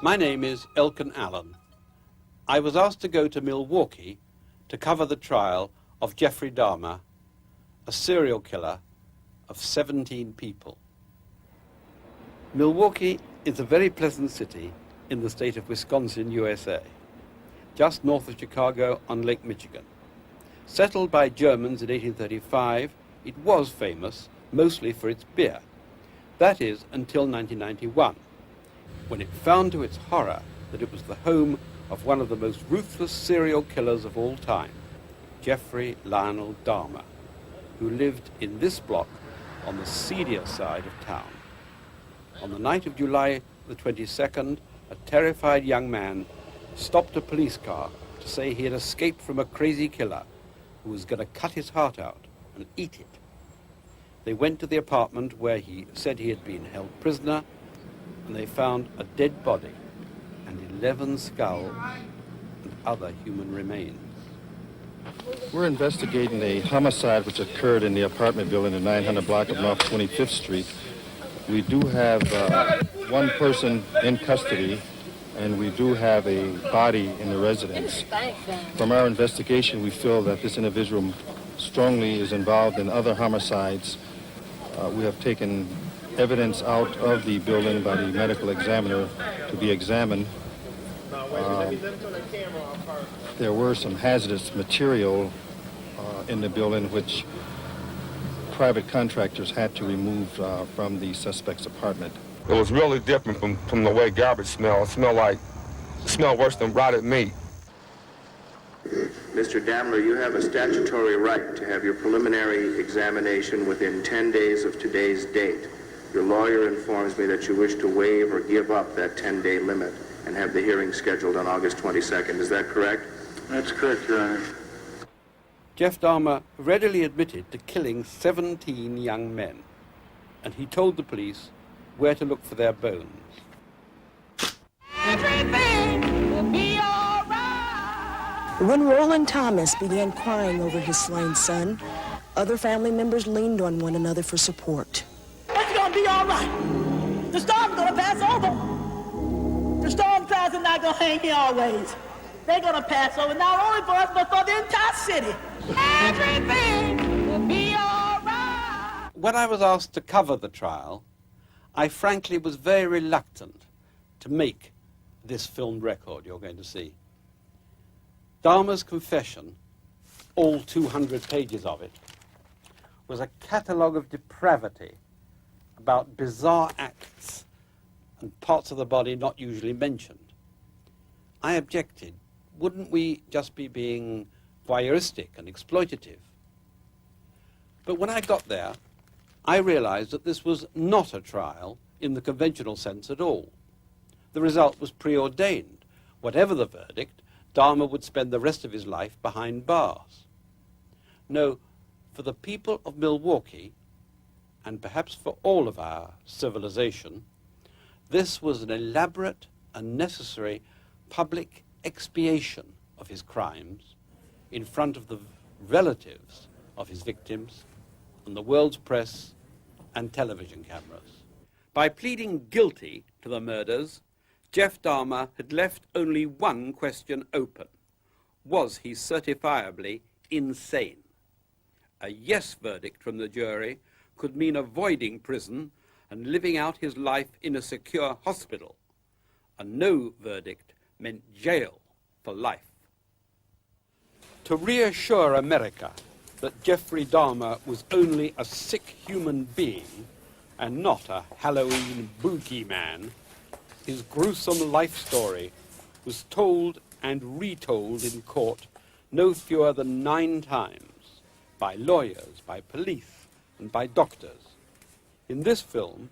My name is Elkin Allen. I was asked to go to Milwaukee to cover the trial of Jeffrey Dahmer, a serial killer of 17 people. Milwaukee is a very pleasant city in the state of Wisconsin, USA, just north of Chicago on Lake Michigan. Settled by Germans in 1835, it was famous mostly for its beer. That is, until 1991, when it found to its horror that it was the home of one of the most ruthless serial killers of all time, Jeffrey Lionel Dahmer, who lived in this block on the seedier side of town. On the night of July the 22nd, a terrified young man stopped a police car to say he had escaped from a crazy killer who was going to cut his heart out and eat it. They went to the apartment where he said he had been held prisoner, and they found a dead body and 11 skulls and other human remains. We're investigating a homicide which occurred in the apartment building in the 900 block of North 25th Street. We do have one person in custody, and we do have a body in the residence. From our investigation, we feel that this individual strongly is involved in other homicides. We have taken evidence out of the building by the medical examiner to be examined. There were some hazardous material in the building which private contractors had to remove from the suspect's apartment. It was really different from the way garbage smelled. It smelled worse than rotted meat. Mr. Dahmer, you have a statutory right to have your preliminary examination within 10 days of today's date. Your lawyer informs me that you wish to waive or give up that 10-day limit and have the hearing scheduled on August 22nd. Is that correct? That's correct, Your Honor. Jeff Dahmer readily admitted to killing 17 young men, and he told the police where to look for their bones. Everything will be all right. When Roland Thomas began crying over his slain son, other family members leaned on one another for support. It's gonna be all right. The storm's gonna pass over. The storm clouds are not gonna hang here always. They're gonna pass over, not only for us, but for the entire city. Everything will be all right. When I was asked to cover the trial, I frankly was very reluctant to make this filmed record you're going to see. Dahmer's confession, all 200 pages of it, was a catalogue of depravity about bizarre acts and parts of the body not usually mentioned. I objected. Wouldn't we just be being voyeuristic and exploitative? But when I got there, I realized that this was not a trial in the conventional sense at all. The result was preordained. Whatever the verdict, Dahmer would spend the rest of his life behind bars. No, for the people of Milwaukee, and perhaps for all of our civilization, this was an elaborate and necessary public expiation of his crimes in front of the relatives of his victims and the world's press and television cameras. By pleading guilty to the murders, Jeff Dahmer had left only one question open. Was he certifiably insane? A yes verdict from the jury could mean avoiding prison and living out his life in a secure hospital. A no verdict meant jail for life. To reassure America that Jeffrey Dahmer was only a sick human being and not a Halloween boogeyman, his gruesome life story was told and retold in court no fewer than 9 times by lawyers, by police, and by doctors. In this film,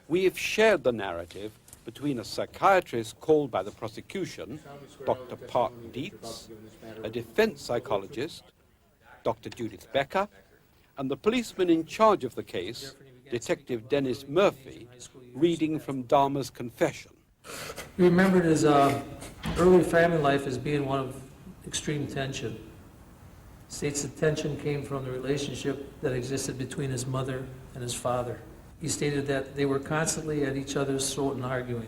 we have shared the narrative between a psychiatrist called by the prosecution, Dr. Park Dietz, a defense psychologist, Dr. Judith Becker, and the policeman in charge of the case, Detective Dennis Murphy, reading from Dahmer's confession. He remembered his early family life as being one of extreme tension. States the tension came from the relationship that existed between his mother and his father. He stated that they were constantly at each other's throat and arguing.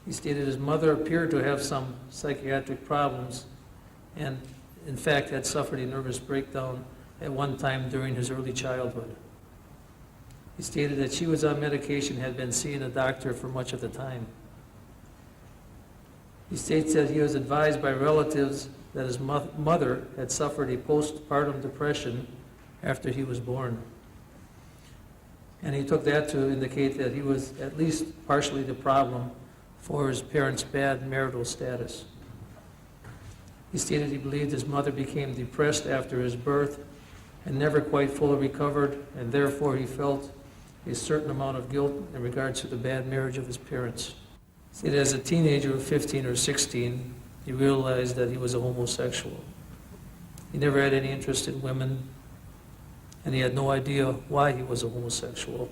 He stated his mother appeared to have some psychiatric problems and, in fact, had suffered a nervous breakdown at one time during his early childhood. He stated that she was on medication, had been seeing a doctor for much of the time. He states that he was advised by relatives that his mother had suffered a postpartum depression after he was born. And he took that to indicate that he was at least partially the problem for his parents' bad marital status. He stated he believed his mother became depressed after his birth and never quite fully recovered, and therefore he felt a certain amount of guilt in regards to the bad marriage of his parents. He said as a teenager of 15 or 16, he realized that he was a homosexual. He never had any interest in women, and he had no idea why he was a homosexual.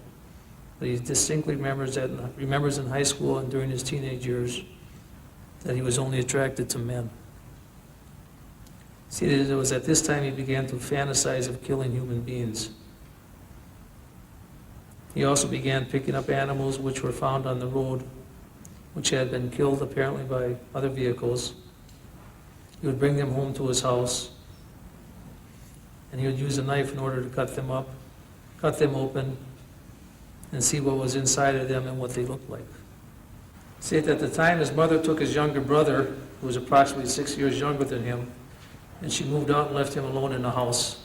But he distinctly remembers in high school and during his teenage years that he was only attracted to men. See, it was at this time he began to fantasize of killing human beings. He also began picking up animals which were found on the road, which had been killed apparently by other vehicles. He would bring them home to his house, and he would use a knife in order to cut them open, and see what was inside of them and what they looked like. See, at the time, his mother took his younger brother, who was approximately 6 years younger than him, and she moved out and left him alone in the house.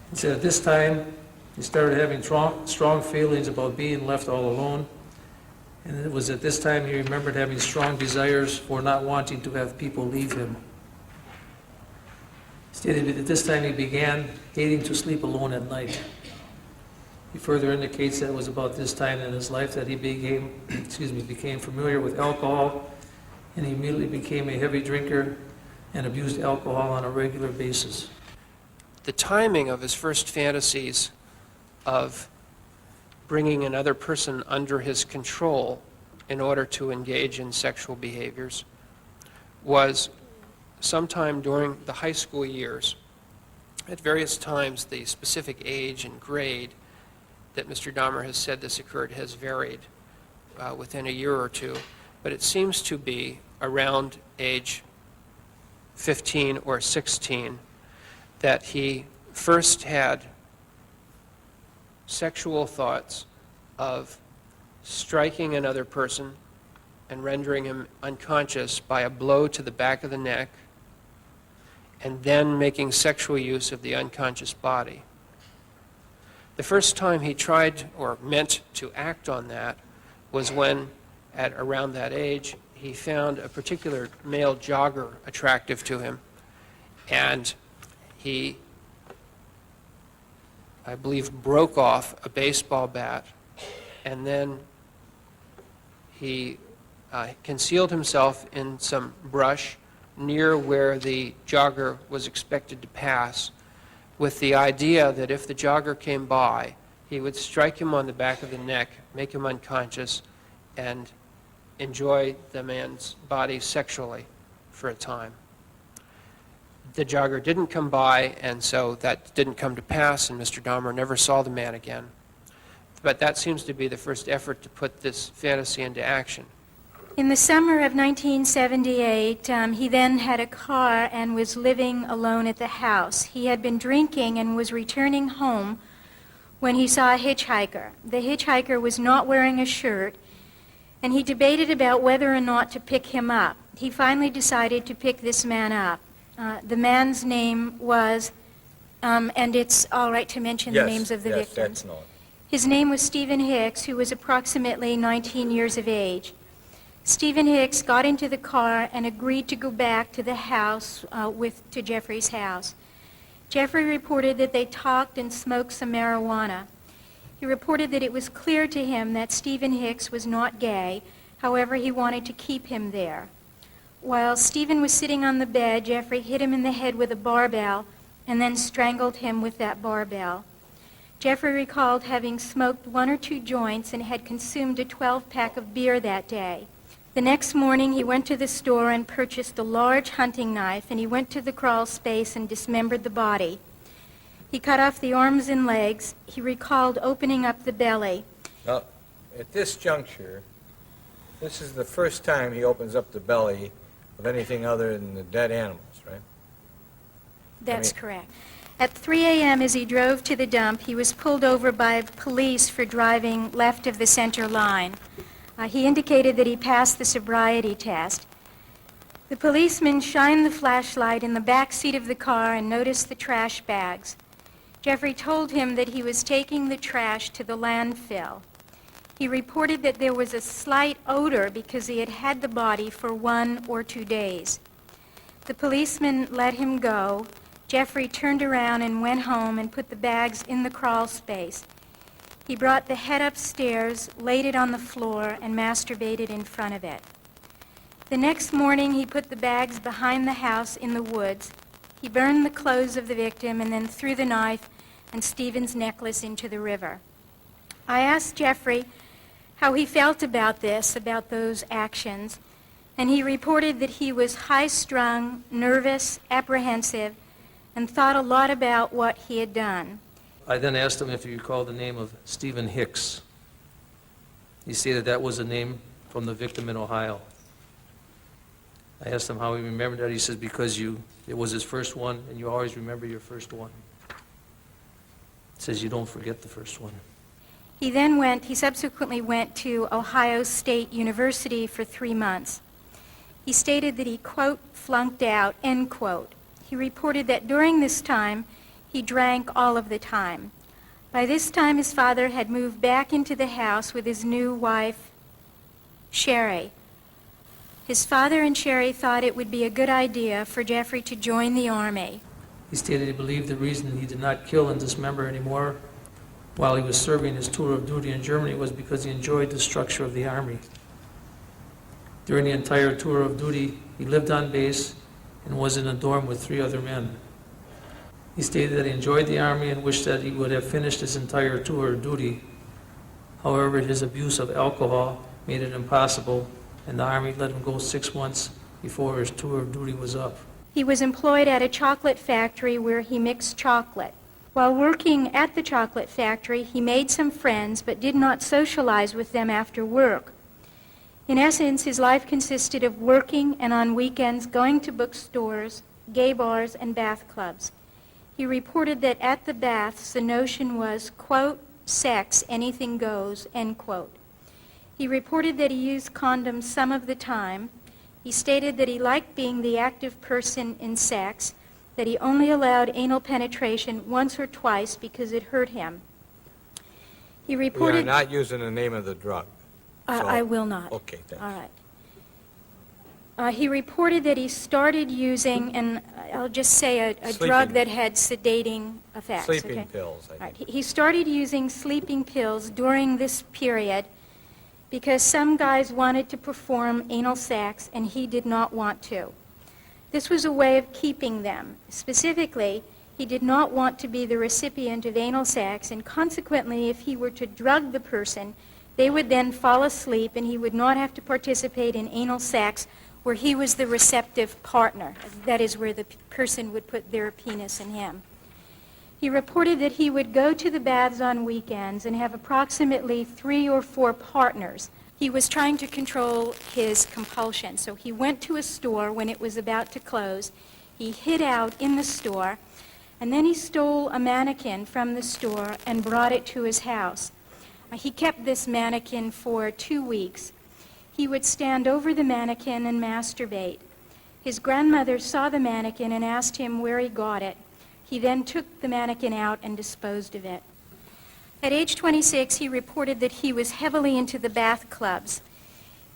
He said at this time, he started having strong feelings about being left all alone, and it was at this time he remembered having strong desires for not wanting to have people leave him. He stated that at this time he began hating to sleep alone at night. He further indicates that it was about this time in his life that he became familiar with alcohol, and he immediately became a heavy drinker and abused alcohol on a regular basis. The timing of his first fantasies of bringing another person under his control in order to engage in sexual behaviors was sometime during the high school years. At various times, the specific age and grade that Mr. Dahmer has said this occurred has varied within a year or two, but it seems to be around age 15 or 16 that he first had sexual thoughts of striking another person and rendering him unconscious by a blow to the back of the neck, and then making sexual use of the unconscious body. The first time he tried or meant to act on that was when, at around that age, he found a particular male jogger attractive to him, and he, I believe, broke off a baseball bat, and then he concealed himself in some brush near where the jogger was expected to pass, with the idea that if the jogger came by, he would strike him on the back of the neck, make him unconscious, and enjoy the man's body sexually for a time. The jogger didn't come by, and so that didn't come to pass, and Mr. Dahmer never saw the man again. But that seems to be the first effort to put this fantasy into action. In the summer of 1978, he then had a car and was living alone at the house. He had been drinking and was returning home when he saw a hitchhiker. The hitchhiker was not wearing a shirt, and he debated about whether or not to pick him up. He finally decided to pick this man up. The man's name was, and it's all right to mention the names of the victims. That's known. His name was Stephen Hicks, who was approximately 19 years of age. Stephen Hicks got into the car and agreed to go back to the house, to Jeffrey's house. Jeffrey reported that they talked and smoked some marijuana. He reported that it was clear to him that Stephen Hicks was not gay, however he wanted to keep him there. While Stephen was sitting on the bed, Jeffrey hit him in the head with a barbell and then strangled him with that barbell. Jeffrey recalled having smoked 1 or 2 joints and had consumed a 12-pack of beer that day. The next morning, he went to the store and purchased a large hunting knife, and he went to the crawl space and dismembered the body. He cut off the arms and legs. He recalled opening up the belly. Now, at this juncture, This is the first time he opens up the belly of anything other than the dead animals, right? That's correct. At 3 a.m. as he drove to the dump, he was pulled over by police for driving left of the center line. He indicated that he passed the sobriety test. The policeman shined the flashlight in the back seat of the car and noticed the trash bags. Jeffrey told him that he was taking the trash to the landfill. He reported that there was a slight odor because he had had the body for 1 or 2 days. The policeman let him go. Jeffrey turned around and went home and put the bags in the crawl space. He brought the head upstairs, laid it on the floor, and masturbated in front of it. The next morning, he put the bags behind the house in the woods. He burned the clothes of the victim and then threw the knife and Stephen's necklace into the river. I asked Jeffrey how he felt about this, about those actions, and he reported that he was high-strung, nervous, apprehensive, and thought a lot about what he had done. I then asked him if he recalled the name of Stephen Hicks. He stated that was a name from the victim in Ohio. I asked him how he remembered that. He says, because it was his first one, and you always remember your first one. He says, you don't forget the first one. He subsequently went to Ohio State University for 3 months. He stated that he, quote, flunked out, end quote. He reported that during this time, he drank all of the time. By this time, his father had moved back into the house with his new wife, Sherry. His father and Sherry thought it would be a good idea for Jeffrey to join the Army. He stated he believed the reason he did not kill and dismember anymore while he was serving his tour of duty in Germany was because he enjoyed the structure of the Army. During the entire tour of duty, he lived on base and was in a dorm with 3 other men. He stated that he enjoyed the Army and wished that he would have finished his entire tour of duty. However, his abuse of alcohol made it impossible, and the Army let him go 6 months before his tour of duty was up. He was employed at a chocolate factory where he mixed chocolate. While working at the chocolate factory, he made some friends but did not socialize with them after work. In essence, his life consisted of working and on weekends going to bookstores, gay bars, and bath clubs. He reported that at the baths the notion was, quote, sex, anything goes, end quote. He reported that he used condoms some of the time. He stated that he liked being the active person in sex, that he only allowed anal penetration once or twice because it hurt him. He reported... We are not using the name of the drug. I will not. Okay, thanks. All right. He reported that he started using, and I'll just say a drug that had sedating effects. Sleeping pills, I think. Right. He started using sleeping pills during this period because some guys wanted to perform anal sex and he did not want to. This was a way of keeping them. Specifically, he did not want to be the recipient of anal sex, and consequently, if he were to drug the person, they would then fall asleep and he would not have to participate in anal sex where he was the receptive partner. That is where the person would put their penis in him. He reported that he would go to the baths on weekends and have approximately 3 or 4 partners. He was trying to control his compulsion, so he went to a store when it was about to close. He hid out in the store, and then he stole a mannequin from the store and brought it to his house. He kept this mannequin for 2 weeks. He would stand over the mannequin and masturbate. His grandmother saw the mannequin and asked him where he got it. He then took the mannequin out and disposed of it. At age 26, he reported that he was heavily into the bath clubs.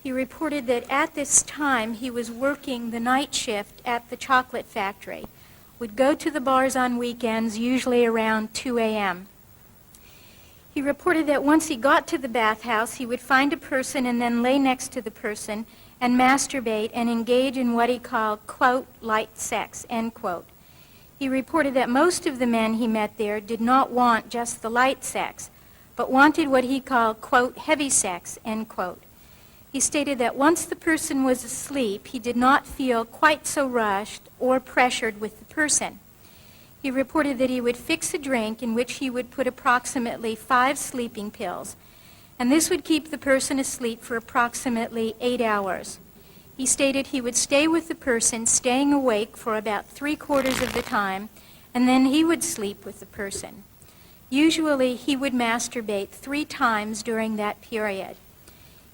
He reported that at this time he was working the night shift at the chocolate factory, would go to the bars on weekends, usually around 2 a.m. He reported that once he got to the bathhouse, he would find a person and then lay next to the person and masturbate and engage in what he called, quote, light sex, end quote. He reported that most of the men he met there did not want just the light sex, but wanted what he called, quote, heavy sex, end quote. He stated that once the person was asleep, he did not feel quite so rushed or pressured with the person. He reported that he would fix a drink in which he would put approximately 5 sleeping pills, and this would keep the person asleep for approximately 8 hours. He stated he would stay with the person, staying awake for about 3/4 of the time, and then he would sleep with the person. Usually, he would masturbate 3 times during that period.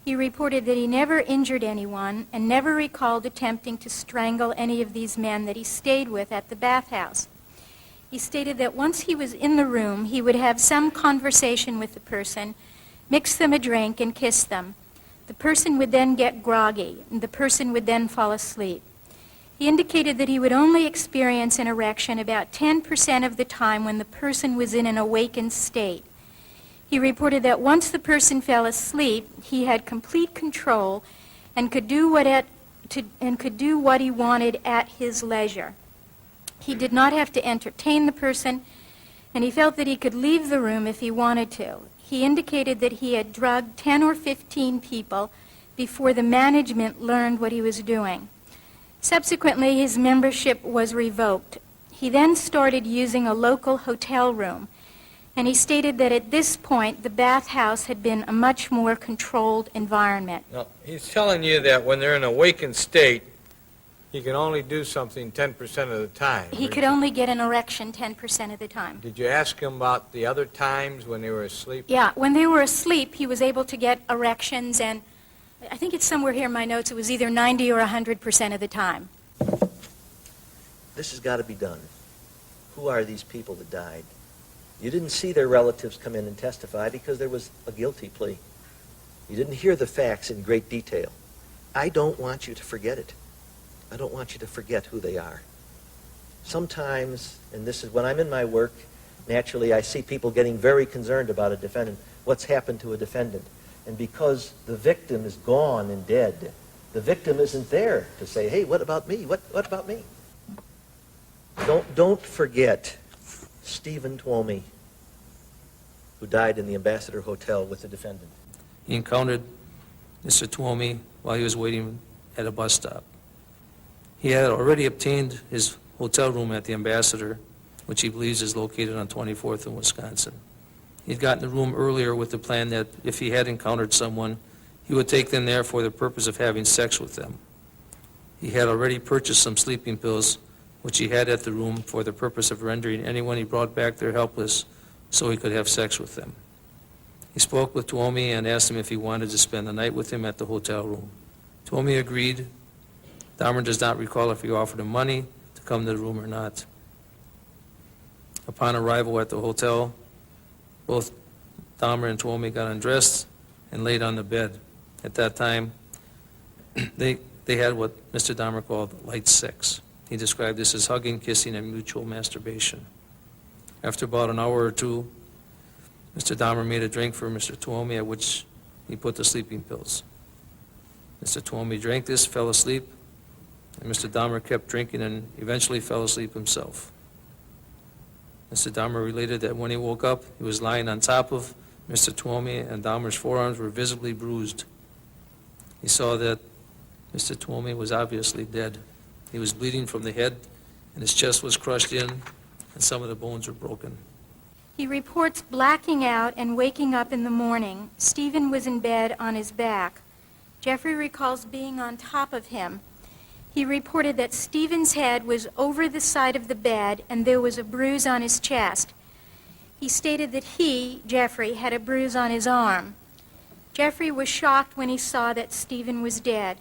He reported that he never injured anyone and never recalled attempting to strangle any of these men that he stayed with at the bathhouse. He stated that once he was in the room, he would have some conversation with the person, mix them a drink, and kiss them. The person would then get groggy, and the person would then fall asleep. He indicated that he would only experience an erection about 10% of the time when the person was in an awakened state. He reported that once the person fell asleep, he had complete control and could do what he wanted at his leisure. He did not have to entertain the person, and he felt that he could leave the room if he wanted to. He indicated that he had drugged 10 or 15 people before the management learned what he was doing. Subsequently, his membership was revoked. He then started using a local hotel room, and he stated that at this point, the bathhouse had been a much more controlled environment. Now, he's telling you that when they're in an awakened state, he can only do something 10% of the time. He could only get an erection 10% of the time. Did you ask him about the other times when they were asleep? Yeah, when they were asleep, he was able to get erections, and I think it's somewhere here in my notes, it was either 90 or 100% of the time. This has got to be done. Who are these people that died? You didn't see their relatives come in and testify because there was a guilty plea. You didn't hear the facts in great detail. I don't want you to forget it. I don't want you to forget who they are. Sometimes, and this is when I'm in my work, naturally I see people getting very concerned about a defendant, what's happened to a defendant. And because the victim is gone and dead, the victim isn't there to say, hey, what about me? What about me? Don't forget Stephen Twomey, who died in the Ambassador Hotel with the defendant. He encountered Mr. Twomey while he was waiting at a bus stop. He had already obtained his hotel room at the Ambassador, which he believes is located on 24th in Wisconsin. He'd gotten the room earlier with the plan that if he had encountered someone, he would take them there for the purpose of having sex with them. He had already purchased some sleeping pills, which he had at the room for the purpose of rendering anyone he brought back there helpless so he could have sex with them. He spoke with Twomey and asked him if he wanted to spend the night with him at the hotel room. Twomey agreed. Dahmer does not recall if he offered him money to come to the room or not. Upon arrival at the hotel, both Dahmer and Twomey got undressed and laid on the bed. At that time, they had what Mr. Dahmer called light sex. He described this as hugging, kissing, and mutual masturbation. After about an hour or two, Mr. Dahmer made a drink for Mr. Twomey, at which he put the sleeping pills. Mr. Twomey drank this, fell asleep, and Mr. Dahmer kept drinking and eventually fell asleep himself. Mr. Dahmer related that when he woke up, he was lying on top of Mr. Twomey, and Dahmer's forearms were visibly bruised. He saw that Mr. Twomey was obviously dead. He was bleeding from the head, and his chest was crushed in, and some of the bones were broken. He reports blacking out and waking up in the morning. Stephen was in bed on his back. Jeffrey recalls being on top of him. He reported that Stephen's head was over the side of the bed and there was a bruise on his chest. He stated that he, Jeffrey, had a bruise on his arm. Jeffrey was shocked when he saw that Stephen was dead.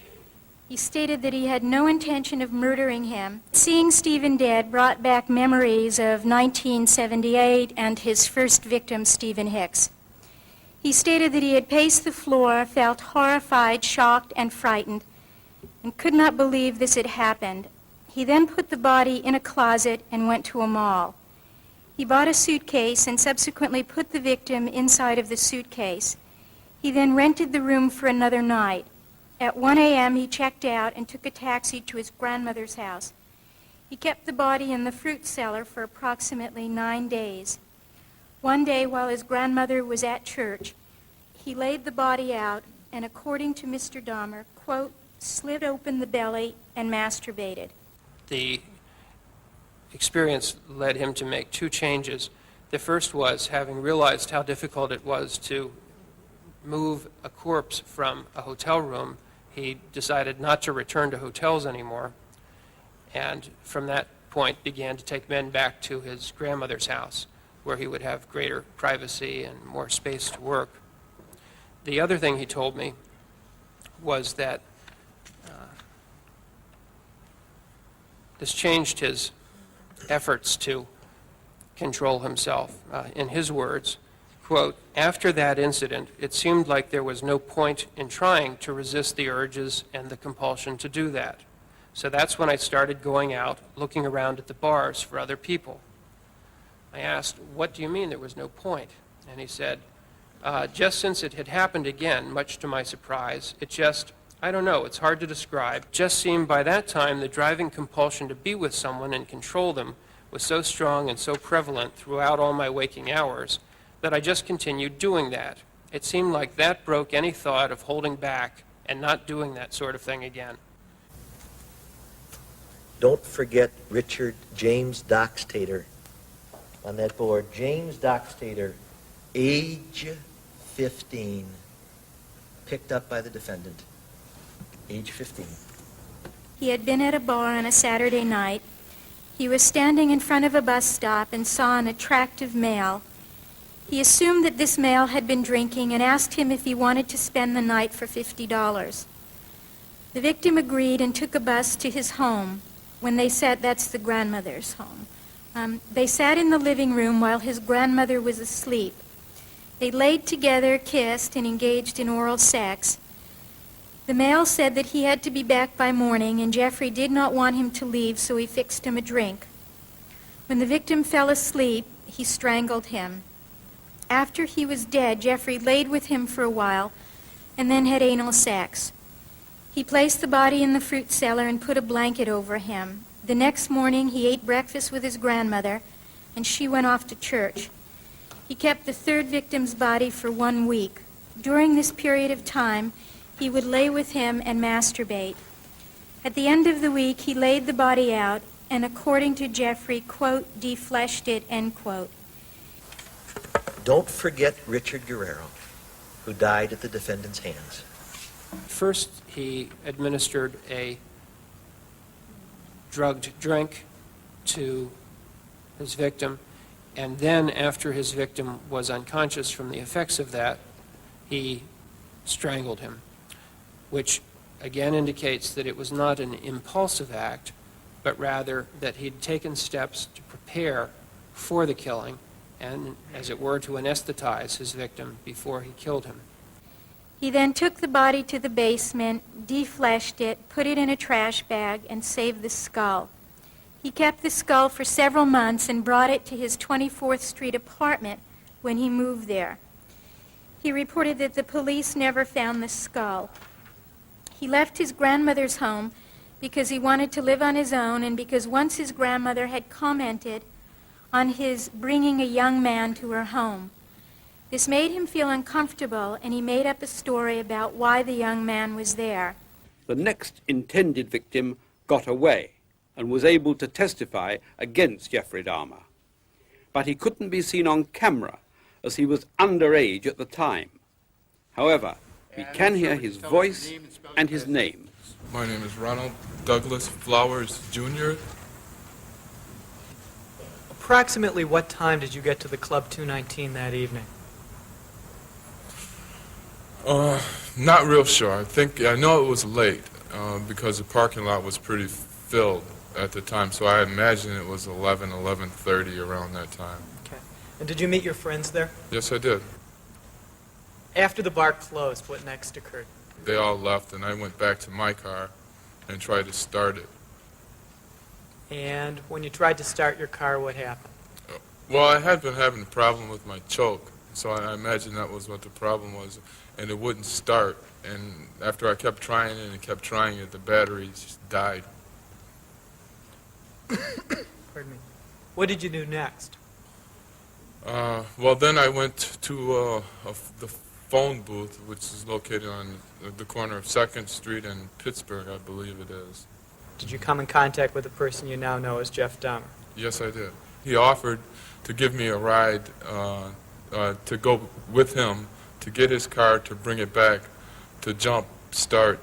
He stated that he had no intention of murdering him. Seeing Stephen dead brought back memories of 1978 and his first victim, Stephen Hicks. He stated that he had paced the floor, felt horrified, shocked, and frightened, and could not believe this had happened. He then put the body in a closet and went to a mall. He bought a suitcase and subsequently put the victim inside of the suitcase. He then rented the room for another night. At 1 a.m., he checked out and took a taxi to his grandmother's house. He kept the body in the fruit cellar for approximately 9 days. One day, while his grandmother was at church, he laid the body out and, according to Mr. Dahmer, quote, slit open the belly and masturbated. The experience led him to make 2 changes. The first was having realized how difficult it was to move a corpse from a hotel room, he decided not to return to hotels anymore, and from that point began to take men back to his grandmother's house, where he would have greater privacy and more space to work. The other thing he told me was that this changed his efforts to control himself. In his words, quote, "After that incident, it seemed like there was no point in trying to resist the urges and the compulsion to do that. So that's when I started going out, looking around at the bars for other people." I asked, "What do you mean there was no point?" And he said, just since it had happened again, much to my surprise, it just, I don't know, it's hard to describe, just seemed by that time the driving compulsion to be with someone and control them was so strong and so prevalent throughout all my waking hours that I just continued doing that. It seemed like that broke any thought of holding back and not doing that sort of thing again. Don't forget Richard James Doxtator on that board. James Doxtator, age 15, picked up by the defendant, age 15. He had been at a bar on a Saturday night. He was standing in front of a bus stop and saw an attractive male. He assumed that this male had been drinking and asked him if he wanted to spend the night for $50. The victim agreed and took a bus to his home. When they sat, that's the grandmother's home. They sat in the living room while his grandmother was asleep. They laid together, kissed, and engaged in oral sex. The male said that he had to be back by morning, and Jeffrey did not want him to leave, so he fixed him a drink. When the victim fell asleep, he strangled him. After he was dead, Jeffrey laid with him for a while and then had anal sex. He placed the body in the fruit cellar and put a blanket over him. The next morning, he ate breakfast with his grandmother, and she went off to church. He kept the third victim's body for 1 week. During this period of time, he would lay with him and masturbate. At the end of the week, he laid the body out and, according to Jeffrey, quote, defleshed it, end quote. Don't forget Richard Guerrero, who died at the defendant's hands. First, he administered a drugged drink to his victim, and then after his victim was unconscious from the effects of that, he strangled him, which again indicates that it was not an impulsive act, but rather that he'd taken steps to prepare for the killing and, as it were, to anesthetize his victim before he killed him. He then took the body to the basement, defleshed it, put it in a trash bag, and saved the skull. He kept the skull for several months and brought it to his 24th Street apartment when he moved there. He reported that the police never found the skull. He left his grandmother's home because he wanted to live on his own and because once his grandmother had commented on his bringing a young man to her home. This made him feel uncomfortable, and he made up a story about why the young man was there. The next intended victim got away and was able to testify against Jeffrey Dahmer. But he couldn't be seen on camera as he was underage at the time. However, we can hear his voice and his name. My name is Ronald Douglas Flowers, Jr. Approximately what time did you get to the Club 219 that evening? Not real sure. I know it was late because the parking lot was pretty filled at the time, so I imagine it was 11:30 around that time. Okay. And did you meet your friends there? Yes, I did. After the bar closed, what next occurred? They all left, and I went back to my car and tried to start it. And when you tried to start your car, what happened? Well, I had been having a problem with my choke, so I imagine that was what the problem was, and it wouldn't start. And after I kept trying it and kept trying it, the battery just died. Pardon me. What did you do next? Well, then I went to the phone booth, which is located on the corner of 2nd Street and Pittsburgh, I believe it is. Did you come in contact with the person you now know as Jeff Dahmer? Yes, I did. He offered to give me a ride to go with him to get his car to bring it back to jump start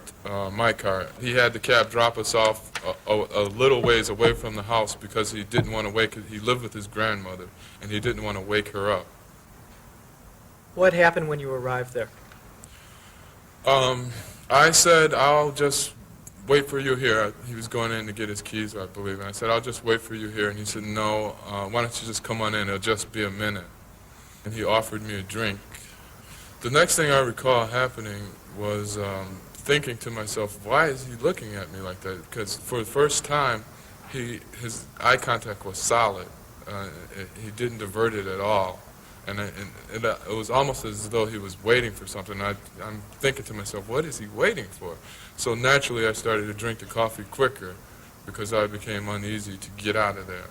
my car. He had the cab drop us off a little ways away from the house because he didn't want to he lived with his grandmother, and he didn't want to wake her up. What happened when you arrived there? I said, I'll just wait for you here. He was going in to get his keys, I believe, and I said, I'll just wait for you here. And he said, no, why don't you just come on in? It'll just be a minute. And he offered me a drink. The next thing I recall happening was thinking to myself, why is he looking at me like that? Because for the first time, his eye contact was solid. He didn't divert it at all. And it was almost as though he was waiting for something. I'm thinking to myself, what is he waiting for? So naturally, I started to drink the coffee quicker because I became uneasy to get out of there.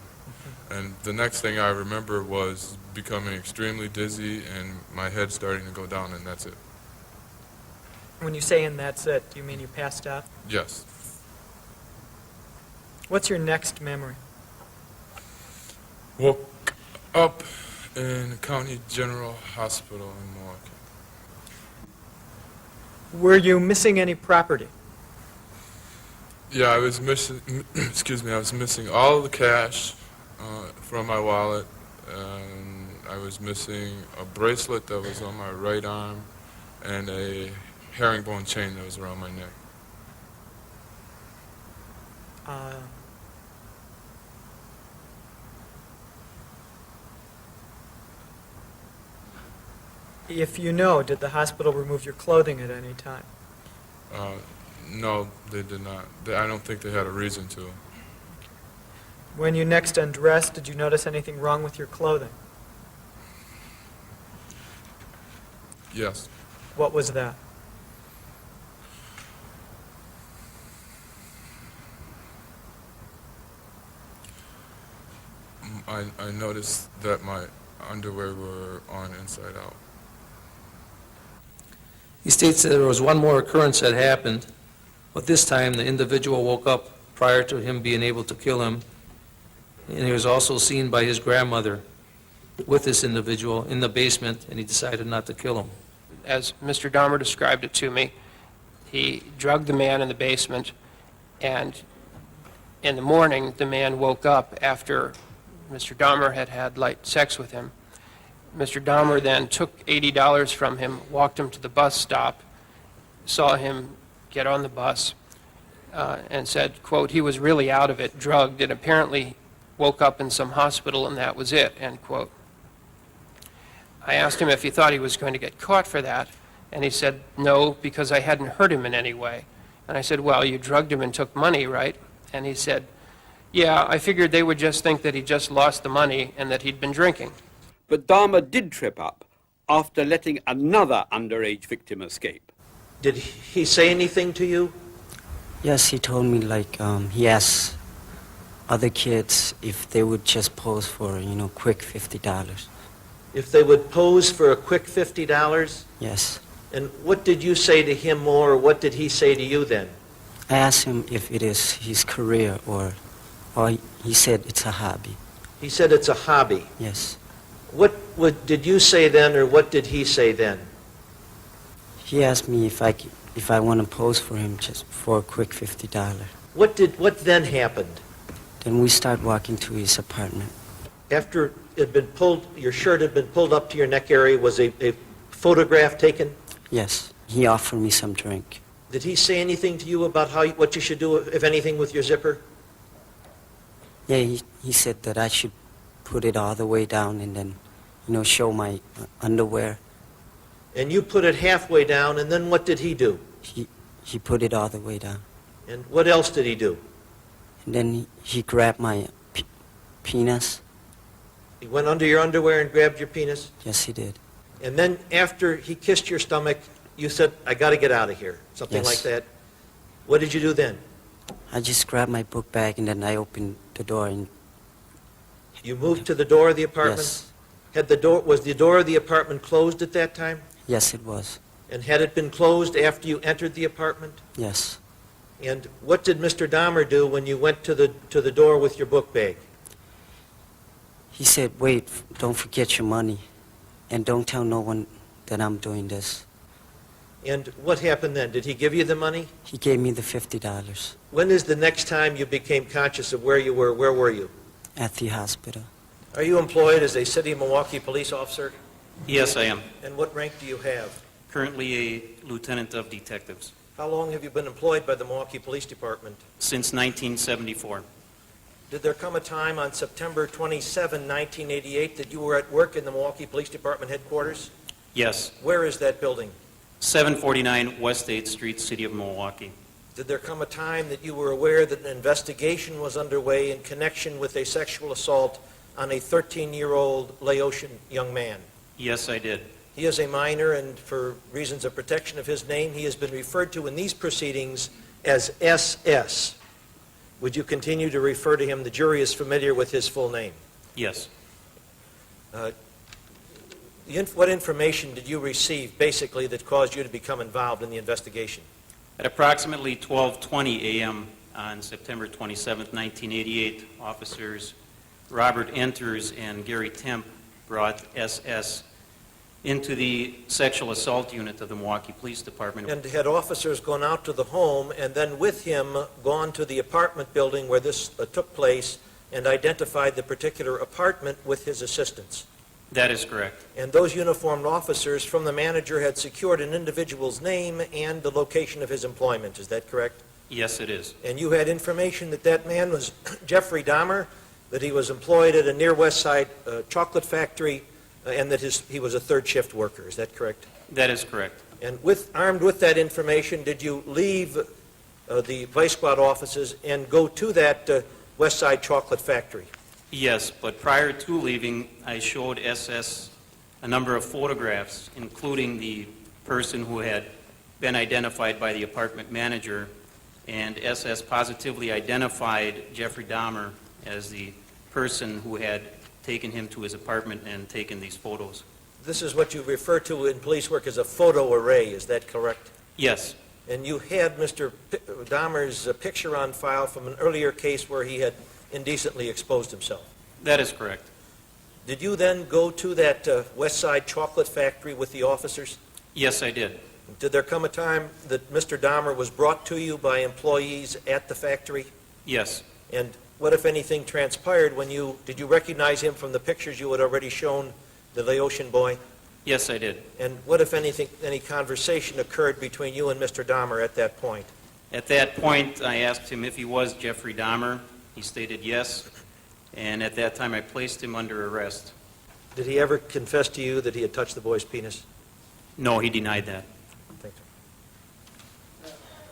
And the next thing I remember was becoming extremely dizzy and my head starting to go down, and that's it. When you say "and that's it," do you mean you passed out? Yes. What's your next memory? Woke up in County General Hospital in Milwaukee. Were you missing any property? Yeah, I was missing. Excuse me. I was missing all of the cash from my wallet, and I was missing a bracelet that was on my right arm, and a herringbone chain that was around my neck. If you know, did the hospital remove your clothing at any time? No, they did not. I don't think they had a reason to. When you next undressed, did you notice anything wrong with your clothing? Yes. What was that? I noticed that my underwear were on inside out. He states that there was one more occurrence that happened, but this time the individual woke up prior to him being able to kill him, and he was also seen by his grandmother with this individual in the basement, and he decided not to kill him. As Mr. Dahmer described it to me, he drugged the man in the basement, and in the morning the man woke up after Mr. Dahmer had had light sex with him. Mr. Dahmer then took $80 from him, walked him to the bus stop, saw him get on the bus, and said, quote, he was really out of it, drugged, and apparently woke up in some hospital and that was it, end quote. I asked him if he thought he was going to get caught for that, and he said, no, because I hadn't hurt him in any way. And I said, well, you drugged him and took money, right? And he said, yeah, I figured they would just think that he just lost the money and that he'd been drinking. But Dahmer did trip up after letting another underage victim escape. Did he say anything to you? Yes, he told me, like, he asked other kids if they would just pose for, quick $50. If they would pose for a quick $50? Yes. And what did you say to him, or what did he say to you then? I asked him if it is his career or he said it's a hobby. He said it's a hobby. Yes. What did you say then, or what did he say then? He asked me if I want to pose for him just for a quick $50. What then happened? Then we start walking to his apartment. After it had been pulled, your shirt had been pulled up to your neck area, was a photograph taken? Yes. He offered me some drink. Did he say anything to you about what you should do, if anything, with your zipper? Yeah, he said that I should put it all the way down and then, show my underwear. And you put it halfway down, and then what did he do? He put it all the way down. And what else did he do? And then he grabbed my penis. He went under your underwear and grabbed your penis? Yes, he did. And then after he kissed your stomach, you said, I got to get out of here, something Yes. like that. What did you do then? I just grabbed my book bag and then I opened the door and... You moved to the door of the apartment? Yes. Was the door of the apartment closed at that time? Yes, it was. And had it been closed after you entered the apartment? Yes. And what did Mr. Dahmer do when you went to the door with your book bag? He said, wait, don't forget your money and don't tell no one that I'm doing this. And what happened then? Did he give you the money? He gave me the $50 When is the next time you became conscious of where you were? Where were you? at the hospital. Are you employed as a City of Milwaukee police officer? Yes, I am. And what rank do you have? Currently a lieutenant of detectives. How long have you been employed by the Milwaukee Police Department? Since 1974. Did there come a time on September 27, 1988, that you were at work in the Milwaukee Police Department headquarters? Yes. Where is that building? 749 West 8th Street, City of Milwaukee. Did there come a time that you were aware that an investigation was underway in connection with a sexual assault on a 13-year-old Laotian young man? Yes, I did. He is a minor, and for reasons of protection of his name, he has been referred to in these proceedings as SS. Would you continue to refer to him? The jury is familiar with his full name. Yes. What information did you receive, basically, that caused you to become involved in the investigation? At approximately 12:20 a.m. on September 27, 1988, officers Robert Enters and Gary Temp brought SS into the sexual assault unit of the Milwaukee Police Department. And had officers gone out to the home and then with him gone to the apartment building where this took place and identified the particular apartment with his assistants? That is correct. And those uniformed officers from the manager had secured an individual's name and the location of his employment. Is that correct? Yes, it is. And you had information that that man was Jeffrey Dahmer, that he was employed at a near West Side chocolate factory, and that he was a third shift worker. Is that correct? That is correct. And armed with that information, did you leave the Vice Squad offices and go to that West Side chocolate factory? Yes, but prior to leaving, I showed SS a number of photographs, including the person who had been identified by the apartment manager, and SS positively identified Jeffrey Dahmer as the person who had taken him to his apartment and taken these photos. This is what you refer to in police work as a photo array, is that correct? Yes. And you had Mr. Dahmer's picture on file from an earlier case where he had indecently exposed himself. That is correct. Did you then go to that West Side chocolate factory with the officers? Yes, I did. Did there come a time that Mr. Dahmer was brought to you by employees at the factory? Yes. And what, if anything, transpired did you recognize him from the pictures you had already shown the Laotian boy? Yes, I did. And what, if anything, any conversation occurred between you and Mr. Dahmer at that point? At that point, I asked him if he was Jeffrey Dahmer. He stated yes, and at that time I placed him under arrest. Did he ever confess to you that he had touched the boy's penis? No, he denied that. Thank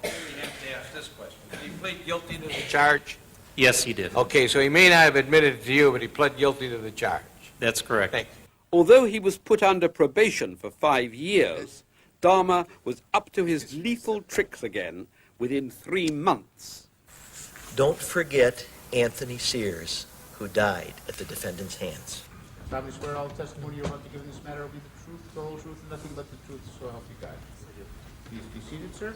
you. You have to ask this question. Did he plead guilty to the charge? Yes, he did. Okay, so he may not have admitted it to you, but he pled guilty to the charge. That's correct. Thank you. Although he was put under probation for 5 years, Dahmer was up to his lethal tricks again within 3 months. Don't forget Anthony Sears, who died at the defendant's hands. I swear all testimony you're about to give in this matter will be the truth, the whole truth, and nothing but the truth, so help you God. Please be seated, sir.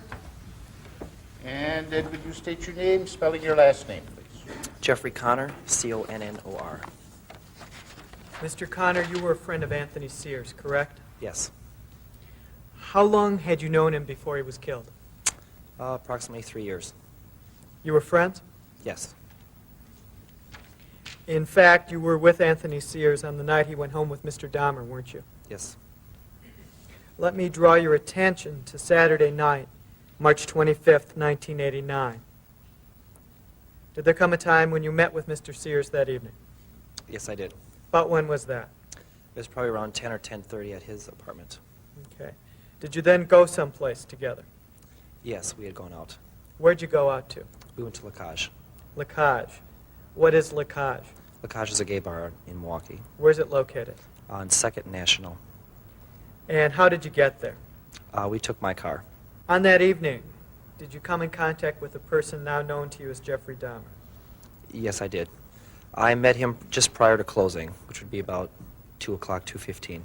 And then would you state your name, spelling your last name, please? Jeffrey Connor, C-O-N-N-O-R. Mr. Connor, you were a friend of Anthony Sears, correct? Yes. How long had you known him before he was killed? Approximately 3 years. You were friends? Yes. In fact, you were with Anthony Sears on the night he went home with Mr. Dahmer, weren't you? Yes. Let me draw your attention to Saturday night, March 25th, 1989. Did there come a time when you met with Mr. Sears that evening? Yes, I did. About when was that? It was probably around 10 or 10:30 at his apartment. Okay. Did you then go someplace together? Yes, we had gone out. Where'd you go out to? We went to La Cage. La Cage. What is La Cage? La Cage is a gay bar in Milwaukee. Where's it located? On 2nd National. And how did you get there? We took my car. On that evening, did you come in contact with a person now known to you as Jeffrey Dahmer? Yes, I did. I met him just prior to closing, which would be about 2 o'clock, 2:15.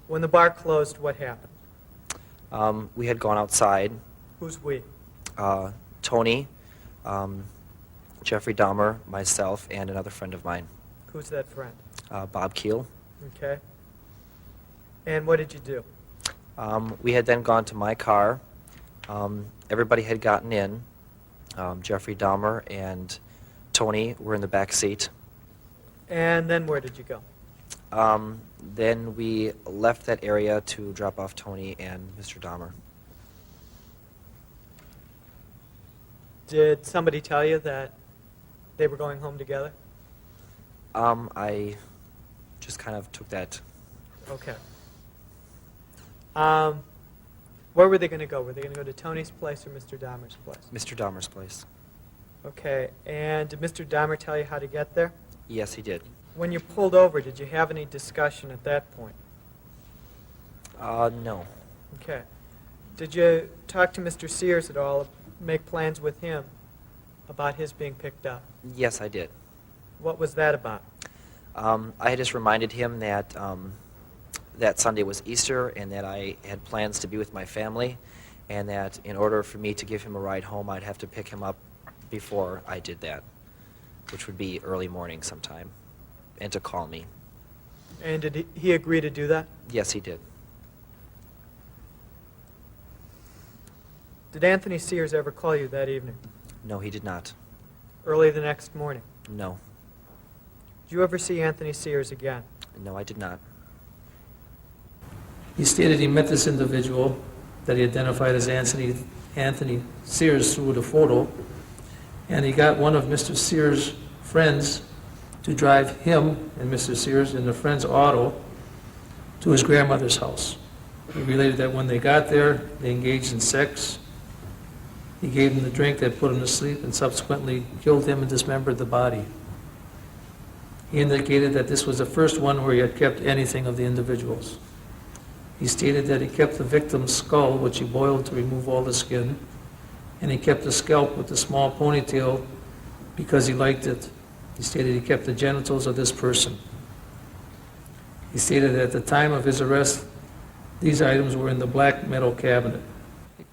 When the bar closed, what happened? We had gone outside. Who's we? Tony, Jeffrey Dahmer, myself, and another friend of mine. Who's that friend? Bob Keel. Okay. And what did you do? We had then gone to my car. Everybody had gotten in. Jeffrey Dahmer and Tony were in the back seat. And then where did you go? Then we left that area to drop off Tony and Mr. Dahmer. Did somebody tell you that they were going home together? I just kind of took that. Okay. Where were they going to go? Were they going to go to Tony's place or Mr. Dahmer's place? Mr. Dahmer's place. Okay. And did Mr. Dahmer tell you how to get there? Yes, he did. When you pulled over, did you have any discussion at that point? No. Okay. Did you talk to Mr. Sears at all, make plans with him about his being picked up? Yes, I did. What was that about? I had just reminded him that that Sunday was Easter and that I had plans to be with my family, and that in order for me to give him a ride home, I'd have to pick him up before I did that, which would be early morning sometime, and to call me. And did he agree to do that? Yes, he did. Did Anthony Sears ever call you that evening? No, he did not. Early the next morning? No. Did you ever see Anthony Sears again? No, I did not. He stated he met this individual that he identified as Anthony Sears through the photo, and he got one of Mr. Sears' friends to drive him and Mr. Sears in the friend's auto to his grandmother's house. He related that when they got there, they engaged in sex. He gave him the drink that put him to sleep and subsequently killed him and dismembered the body. He indicated that this was the first one where he had kept anything of the individuals. He stated that he kept the victim's skull, which he boiled to remove all the skin, and he kept the scalp with the small ponytail because he liked it. He stated he kept the genitals of this person. He stated that at the time of his arrest, these items were in the black metal cabinet.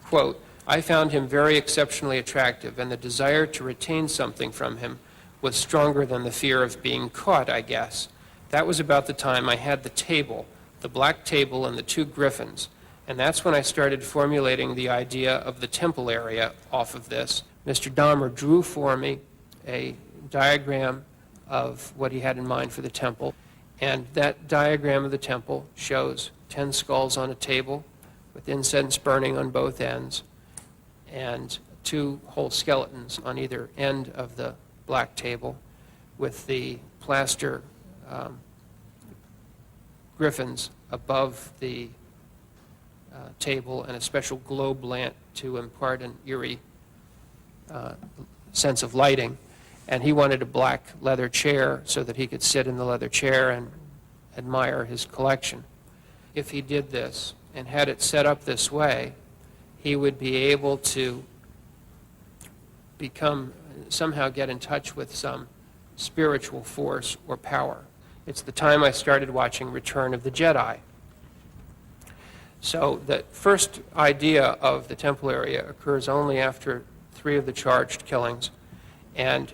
Quote, I found him very exceptionally attractive, and the desire to retain something from him was stronger than the fear of being caught, I guess. That was about the time I had the table, the black table and the two griffins, and that's when I started formulating the idea of the temple area off of this. Mr. Dahmer drew for me a diagram of what he had in mind for the temple, and that diagram of the temple shows 10 skulls on a table with incense burning on both ends, and 2 whole skeletons on either end of the black table with the plaster griffins above the table and a special globe lamp to impart an eerie sense of lighting. And he wanted a black leather chair so that he could sit in the leather chair and admire his collection. If he did this and had it set up this way, he would be able to somehow get in touch with some spiritual force or power. It's the time I started watching Return of the Jedi. So the first idea of the temple area occurs only after 3 of the charged killings. And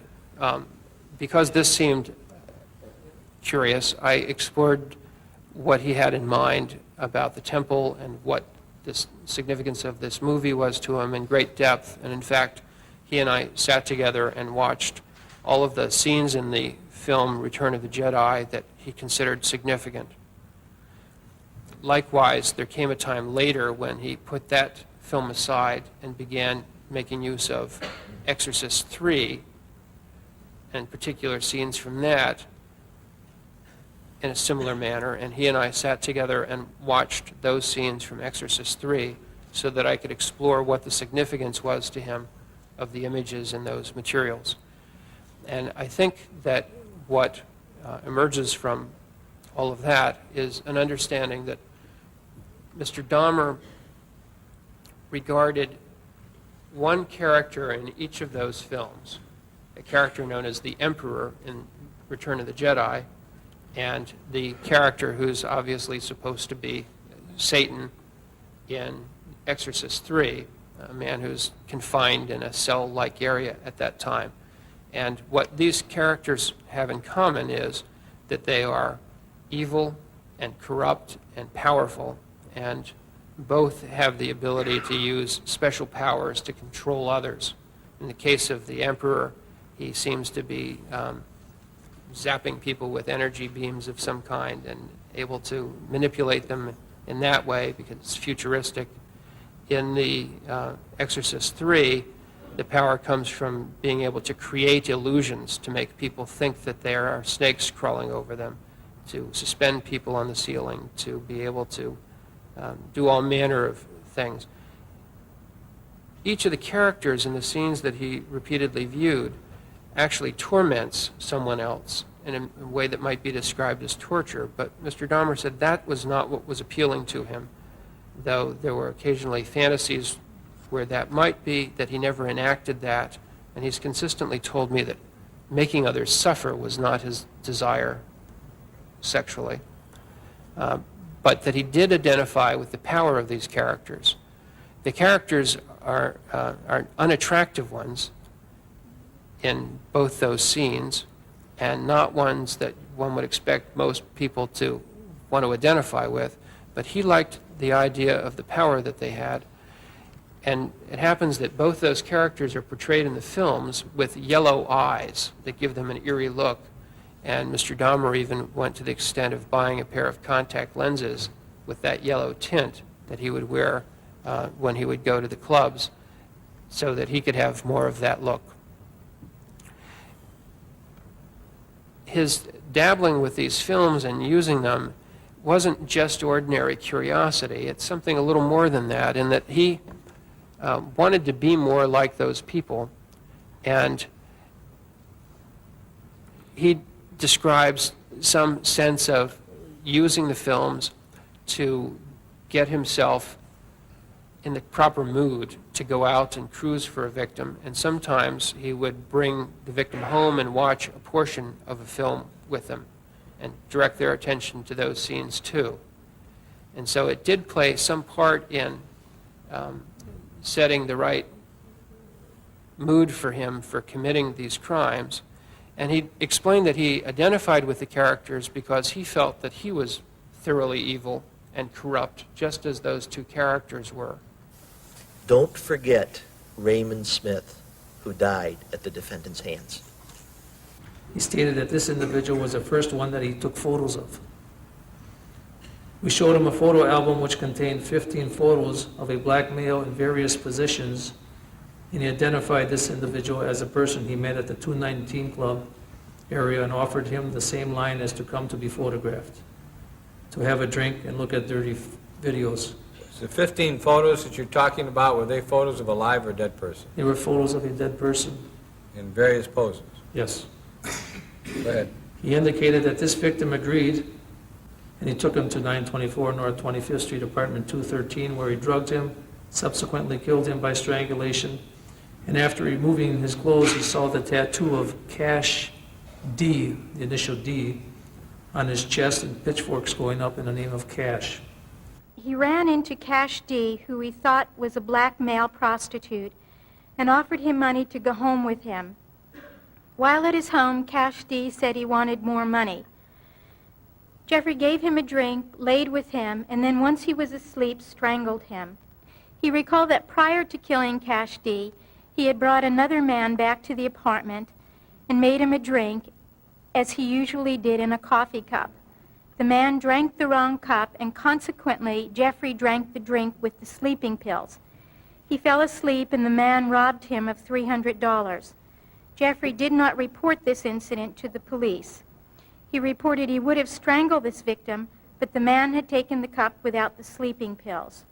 because this seemed curious, I explored what he had in mind about the temple and what the significance of this movie was to him in great depth. And in fact, he and I sat together and watched all of the scenes in the film Return of the Jedi that he considered significant. Likewise, there came a time later when he put that film aside and began making use of Exorcist 3 and particular scenes from that in a similar manner, and he and I sat together and watched those scenes from Exorcist 3 so that I could explore what the significance was to him of the images in those materials. And I think that what emerges from all of that is an understanding that Mr. Dahmer regarded one character in each of those films, a character known as the Emperor in Return of the Jedi, and the character who's obviously supposed to be Satan in Exorcist 3, a man who's confined in a cell-like area at that time. And what these characters have in common is that they are evil and corrupt and powerful, and both have the ability to use special powers to control others. In the case of the emperor, he seems to be zapping people with energy beams of some kind and able to manipulate them in that way because it's futuristic. In the Exorcist 3, the power comes from being able to create illusions to make people think that there are snakes crawling over them, to suspend people on the ceiling, to be able to do all manner of things. Each of the characters in the scenes that he repeatedly viewed actually torments someone else in a way that might be described as torture, but Mr. Dahmer said that was not what was appealing to him, though there were occasionally fantasies where that might be, that he never enacted that, and he's consistently told me that making others suffer was not his desire sexually, but that he did identify with the power of these characters. The characters are unattractive ones in both those scenes, and not ones that one would expect most people to want to identify with, but he liked the idea of the power that they had. And it happens that both those characters are portrayed in the films with yellow eyes that give them an eerie look. And Mr. Dahmer even went to the extent of buying a pair of contact lenses with that yellow tint that he would wear when he would go to the clubs so that he could have more of that look. His dabbling with these films and using them wasn't just ordinary curiosity. It's something a little more than that, in that he wanted to be more like those people, and he describes some sense of using the films to get himself in the proper mood to go out and cruise for a victim, and sometimes he would bring the victim home and watch a portion of a film with them and direct their attention to those scenes too. And so it did play some part in setting the right mood for him for committing these crimes. And he explained that he identified with the characters because he felt that he was thoroughly evil and corrupt, just as those two characters were. Don't forget Raymond Smith, who died at the defendant's hands. He stated that this individual was the first one that he took photos of. We showed him a photo album which contained 15 photos of a black male in various positions, and he identified this individual as a person he met at the 219 Club area and offered him the same line as to come to be photographed, to have a drink and look at dirty videos. The 15 photos that you're talking about, were they photos of a live or dead person? They were photos of a dead person. In various poses? Yes. Go ahead. He indicated that this victim agreed, and he took him to 924 North 25th Street, apartment 213, where he drugged him, subsequently killed him by strangulation, and after removing his clothes, he saw the tattoo of Cash D, the initial D, on his chest and pitchforks going up in the name of Cash. He ran into Cash D, who he thought was a black male prostitute, and offered him money to go home with him. While at his home, Cash D said he wanted more money. Jeffrey gave him a drink, laid with him, and then once he was asleep, strangled him. He recalled that prior to killing Cash D, he had brought another man back to the apartment and made him a drink, as he usually did in a coffee cup. The man drank the wrong cup, and consequently, Jeffrey drank the drink with the sleeping pills. He fell asleep, and the man robbed him of $300. Jeffrey did not report this incident to the police. He reported he would have strangled this victim, but the man had taken the cup without the sleeping pills.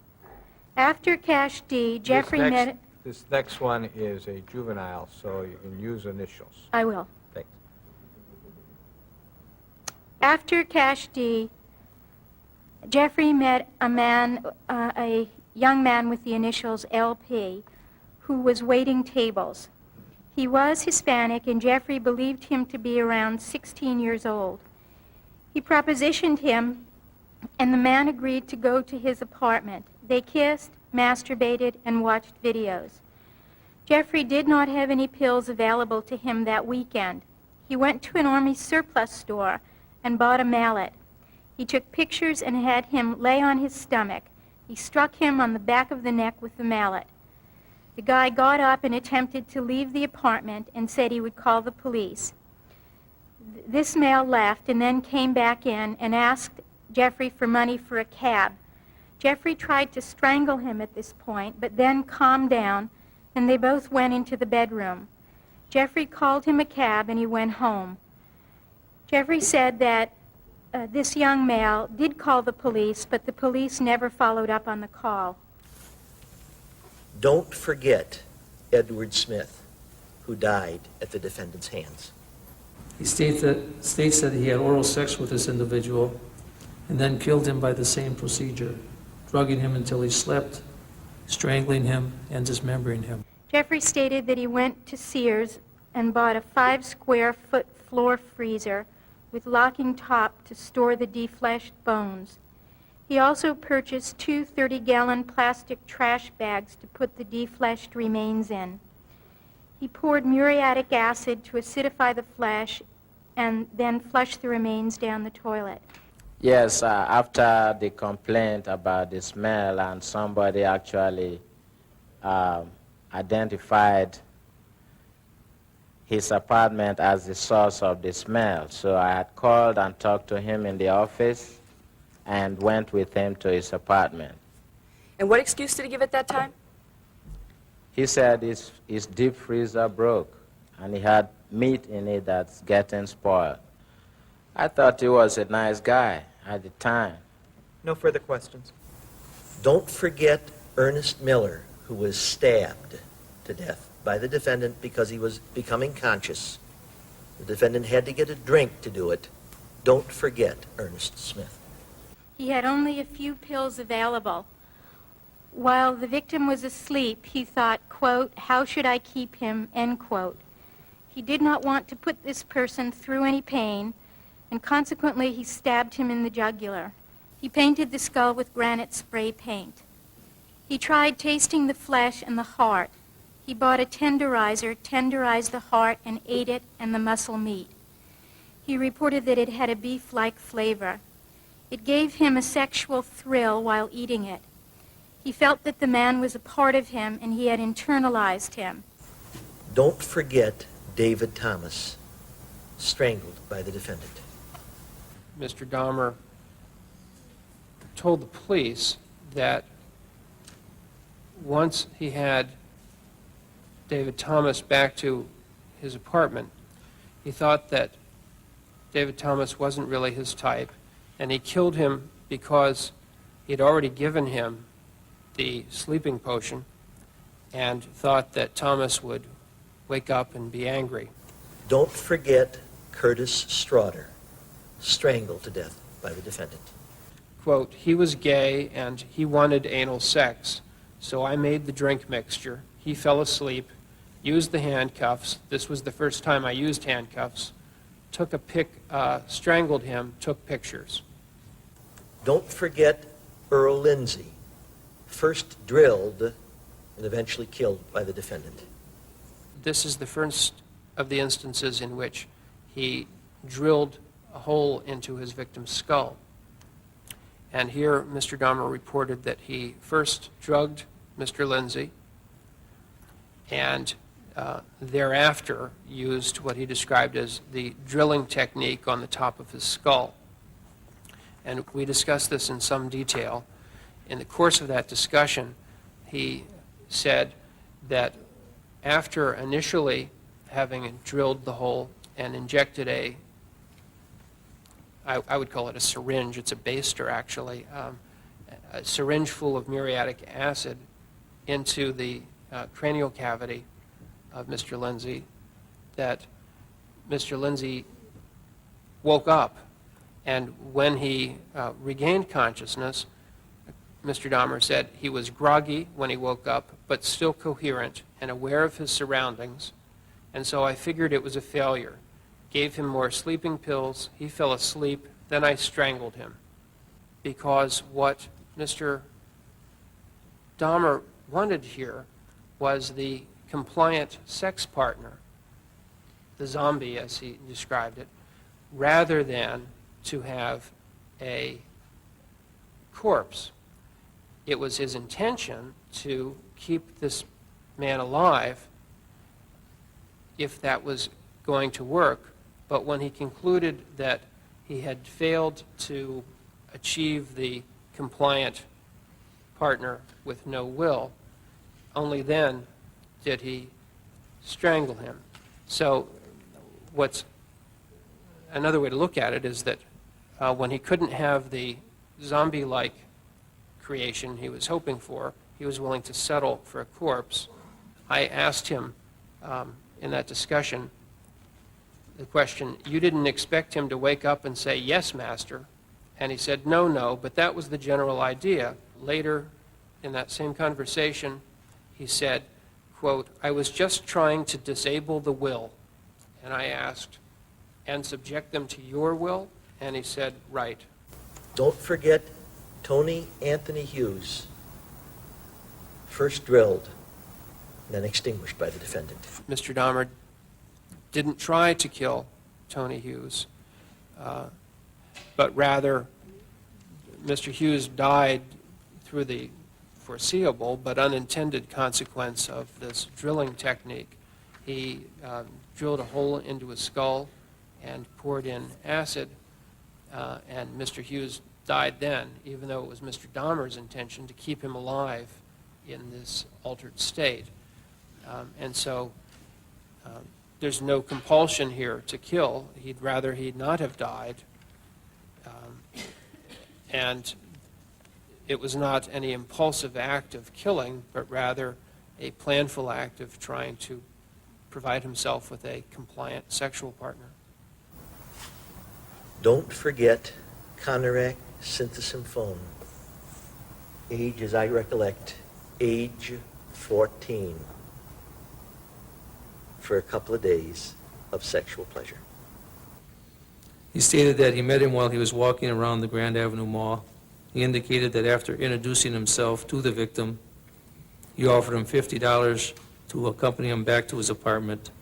After Cash D, Jeffrey met... This next one is a juvenile, so you can use initials. I will. Thanks. After Cash D, Jeffrey met a young man with the initials LP, who was waiting tables. He was Hispanic, and Jeffrey believed him to be around 16 years old. He propositioned him, and the man agreed to go to his apartment. They kissed, masturbated, and watched videos. Jeffrey did not have any pills available to him that weekend. He went to an Army surplus store and bought a mallet. He took pictures and had him lay on his stomach. He struck him on the back of the neck with the mallet. The guy got up and attempted to leave the apartment and said he would call the police. This male left and then came back in and asked Jeffrey for money for a cab. Jeffrey tried to strangle him at this point, but then calmed down, and they both went into the bedroom. Jeffrey called him a cab and he went home. Jeffrey said that this young male did call the police, but the police never followed up on the call. Don't forget Edward Smith, who died at the defendant's hands. He states that he had oral sex with this individual and then killed him by the same procedure, drugging him until he slept, strangling him, and dismembering him. Jeffrey stated that he went to Sears and bought a 5-square-foot floor freezer with locking top to store the defleshed bones. He also purchased 2 30-gallon plastic trash bags to put the defleshed remains in. He poured muriatic acid to acidify the flesh and then flushed the remains down the toilet. Yes, after the complaint about the smell, and somebody actually identified his apartment as the source of the smell. So I had called and talked to him in the office and went with him to his apartment. And what excuse did he give at that time? He said his deep freezer broke and he had meat in it that's getting spoiled. I thought he was a nice guy at the time. No further questions. Don't forget Ernest Miller, who was stabbed to death by the defendant because he was becoming conscious. The defendant had to get a drink to do it. Don't forget Ernest Smith. He had only a few pills available. While the victim was asleep, he thought, quote, "How should I keep him," end quote. He did not want to put this person through any pain, and consequently he stabbed him in the jugular. He painted the skull with granite spray paint. He tried tasting the flesh and the heart. He bought a tenderizer, tenderized the heart, and ate it and the muscle meat. He reported that it had a beef-like flavor. It gave him a sexual thrill while eating it. He felt that the man was a part of him and he had internalized him. Don't forget David Thomas, strangled by the defendant. Mr. Dahmer told the police that once he had David Thomas back to his apartment, he thought that David Thomas wasn't really his type, and he killed him because he'd already given him the sleeping potion and thought that Thomas would wake up and be angry. Don't forget Curtis Straughter, strangled to death by the defendant. Quote, "He was gay and he wanted anal sex, so I made the drink mixture. He fell asleep, used the handcuffs. This was the first time I used handcuffs. Strangled him, took pictures." Don't forget Earl Lindsay, first drilled and eventually killed by the defendant. This is the first of the instances in which he drilled a hole into his victim's skull. And here Mr. Dahmer reported that he first drugged Mr. Lindsay and thereafter used what he described as the drilling technique on the top of his skull. And we discussed this in some detail. In the course of that discussion, he said that after initially having drilled the hole and injected I would call it a syringe, it's a baster actually, a syringe full of muriatic acid into the cranial cavity of Mr. Lindsay, that Mr. Lindsay woke up, and when he regained consciousness, Mr. Dahmer said he was groggy when he woke up, but still coherent and aware of his surroundings, and so I figured it was a failure. Gave him more sleeping pills, he fell asleep, then I strangled him. Because what Mr. Dahmer wanted here was the compliant sex partner, the zombie as he described it, rather than to have a corpse. It was his intention to keep this man alive if that was going to work, but when he concluded that he had failed to achieve the compliant partner with no will, only then did he strangle him. So what's another way to look at it is that when he couldn't have the zombie-like creation he was hoping for, he was willing to settle for a corpse. I asked him in that discussion the question, you didn't expect him to wake up and say, yes, master, and he said, no, no, but that was the general idea. Later in that same conversation, he said, quote, I was just trying to disable the will. And I asked, and subject them to your will? And he said, right. Don't forget Tony Anthony Hughes, first drilled, then extinguished by the defendant. Mr. Dahmer didn't try to kill Tony Hughes, but rather Mr. Hughes died through the foreseeable but unintended consequence of this drilling technique. He drilled a hole into his skull and poured in acid, and Mr. Hughes died then, even though it was Mr. Dahmer's intention to keep him alive in this altered state. And so there's no compulsion here to kill. He'd rather he not have died. And it was not any impulsive act of killing, but rather a planful act of trying to provide himself with a compliant sexual partner. Don't forget Conorak Synthesymphone. Age, as I recollect, age 14. For a couple of days of sexual pleasure. He stated that he met him while he was walking around the Grand Avenue Mall. He indicated that after introducing himself to the victim, he offered him $50 to accompany him back to his apartment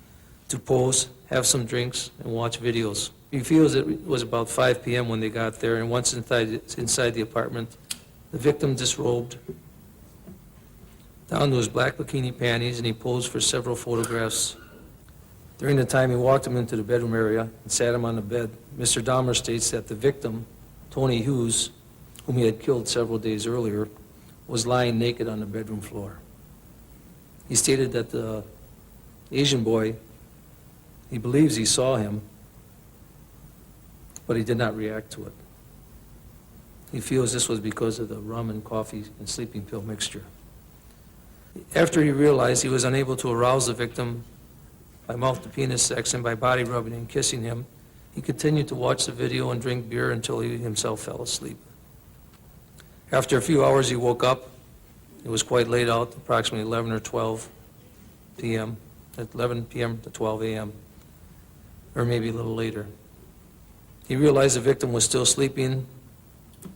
to pose, have some drinks, and watch videos. He feels it was about 5 p.m. when they got there, and once inside the apartment, the victim disrobed down to his black bikini panties, and he posed for several photographs. During the time he walked him into the bedroom area and sat him on the bed, Mr. Dahmer states that the victim, Tony Hughes, whom he had killed several days earlier, was lying naked on the bedroom floor. He stated that the Asian boy, he believes he saw him, but he did not react to it. He feels this was because of the rum and coffee and sleeping pill mixture. After he realized he was unable to arouse the victim by mouth-to-penis sex and by body rubbing and kissing him, he continued to watch the video and drink beer until he himself fell asleep. After a few hours, he woke up. It was quite late out, approximately 11 or 12 p.m., at 11 p.m. to 12 a.m., or maybe a little later. He realized the victim was still sleeping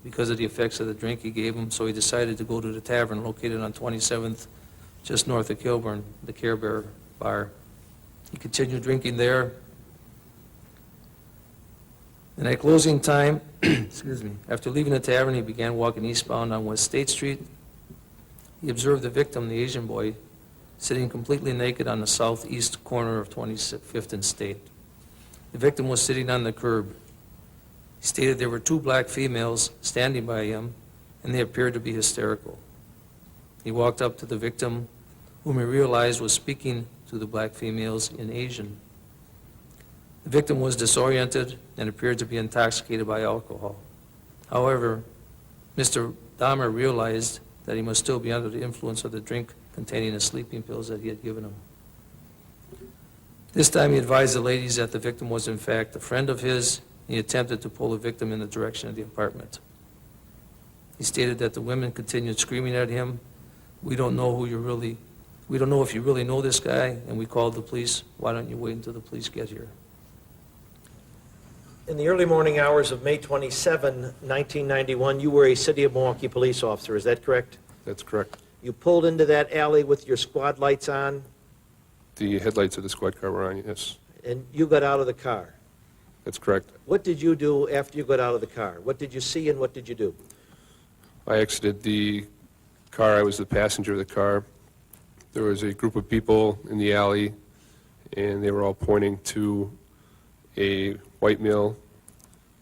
because of the effects of the drink he gave him, so he decided to go to the tavern located on 27th, just north of Kilburn, the Care Bear Bar. He continued drinking there. And at closing time, excuse me, after leaving the tavern, he began walking eastbound on West State Street. He observed the victim, the Asian boy, sitting completely naked on the southeast corner of 25th and State. The victim was sitting on the curb. He stated there were two black females standing by him, and they appeared to be hysterical. He walked up to the victim, whom he realized was speaking to the black females in Asian. The victim was disoriented and appeared to be intoxicated by alcohol. However, Mr. Dahmer realized that he must still be under the influence of the drink containing the sleeping pills that he had given him. This time he advised the ladies that the victim was in fact a friend of his. He attempted to pull the victim in the direction of the apartment. He stated that the women continued screaming at him, we don't know if you really know this guy, and we called the police. Why don't you wait until the police get here? In the early morning hours of May 27, 1991, you were a City of Milwaukee police officer, is that correct? That's correct. You pulled into that alley with your squad lights on, The headlights of the squad car were on, yes. and you got out of the car. That's correct. What did you do after you got out of the car? What did you see and what did you do? I exited the car. I was the passenger of the car. There was a group of people in the alley, and they were all pointing to a white male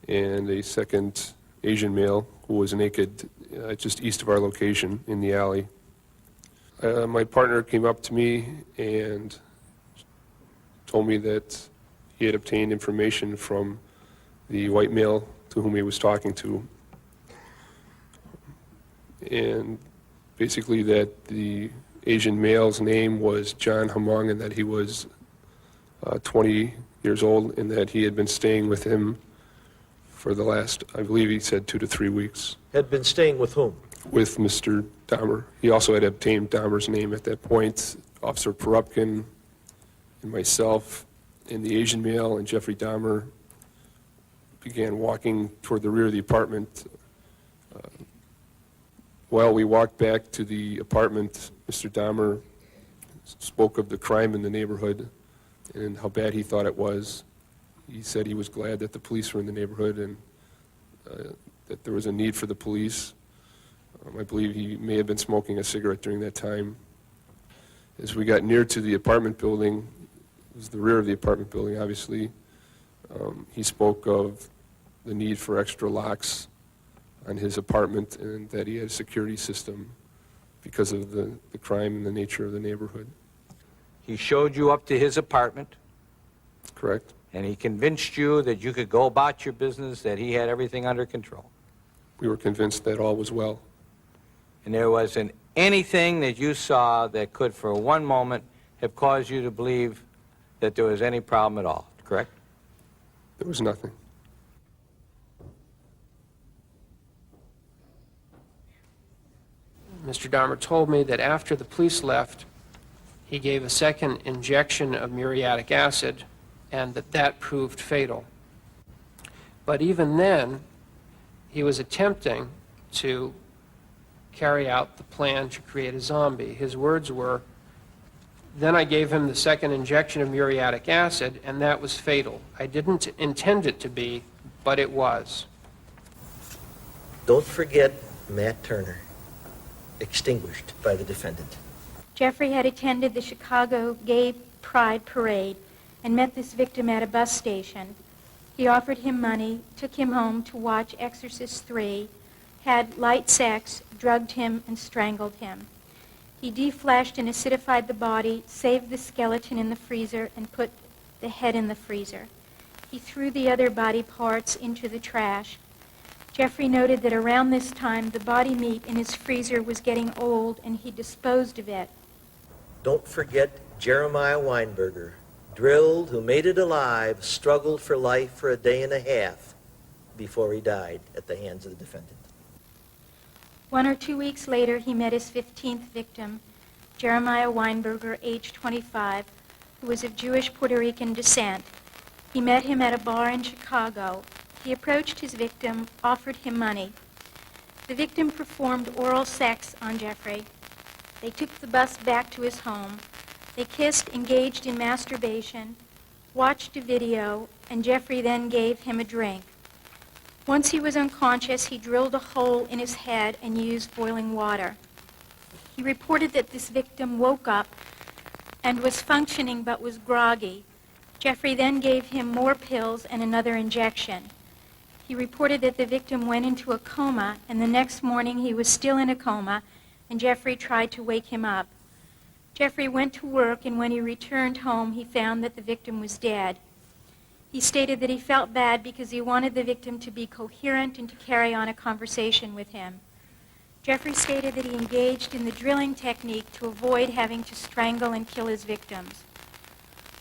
and a second Asian male who was naked just east of our location in the alley. My partner came up to me and told me that he had obtained information from the white male to whom he was talking to, and basically that the Asian male's name was John Hamong and that he was 20 years old and that he had been staying with him for the last, I believe he said, 2 to 3 weeks. Had been staying with whom? With Mr. Dahmer. He also had obtained Dahmer's name at that point. Officer Perupkin and myself and the Asian male and Jeffrey Dahmer began walking toward the rear of the apartment. While we walked back to the apartment, Mr. Dahmer spoke of the crime in the neighborhood and how bad he thought it was. He said he was glad that the police were in the neighborhood and that there was a need for the police. I believe he may have been smoking a cigarette during that time. As we got near to the apartment building, it was the rear of the apartment building, obviously, he spoke of the need for extra locks on his apartment and that he had a security system because of the crime and the nature of the neighborhood. He showed you up to his apartment, Correct. and he convinced you that you could go about your business, that he had everything under control. We were convinced that all was well. And there wasn't anything that you saw that could, for one moment, have caused you to believe that there was any problem at all, correct? There was nothing. Mr. Dahmer told me that after the police left, he gave a second injection of muriatic acid and that proved fatal. But even then, he was attempting to carry out the plan to create a zombie. His words were, "Then I gave him the second injection of muriatic acid, and that was fatal. I didn't intend it to be, but it was." Don't forget Matt Turner, extinguished by the defendant. Jeffrey had attended the Chicago Gay Pride Parade and met this victim at a bus station. He offered him money, took him home to watch Exorcist III, had light sex, drugged him, and strangled him. He defleshed and acidified the body, saved the skeleton in the freezer, and put the head in the freezer. He threw the other body parts into the trash. Jeffrey noted that around this time, the body meat in his freezer was getting old, and he disposed of it. Don't forget Jeremiah Weinberger, drilled, who made it alive, struggled for life for a day and a half before he died at the hands of the defendant. 1 or 2 weeks later, he met his 15th victim, Jeremiah Weinberger, age 25, who was of Jewish Puerto Rican descent. He met him at a bar in Chicago. He approached his victim, offered him money. The victim performed oral sex on Jeffrey. They took the bus back to his home. They kissed, engaged in masturbation, watched a video, and Jeffrey then gave him a drink. Once he was unconscious, he drilled a hole in his head and used boiling water. He reported that this victim woke up and was functioning but was groggy. Jeffrey then gave him more pills and another injection. He reported that the victim went into a coma, and the next morning he was still in a coma, and Jeffrey tried to wake him up. Jeffrey went to work, and when he returned home, he found that the victim was dead. He stated that he felt bad because he wanted the victim to be coherent and to carry on a conversation with him. Jeffrey stated that he engaged in the drilling technique to avoid having to strangle and kill his victims.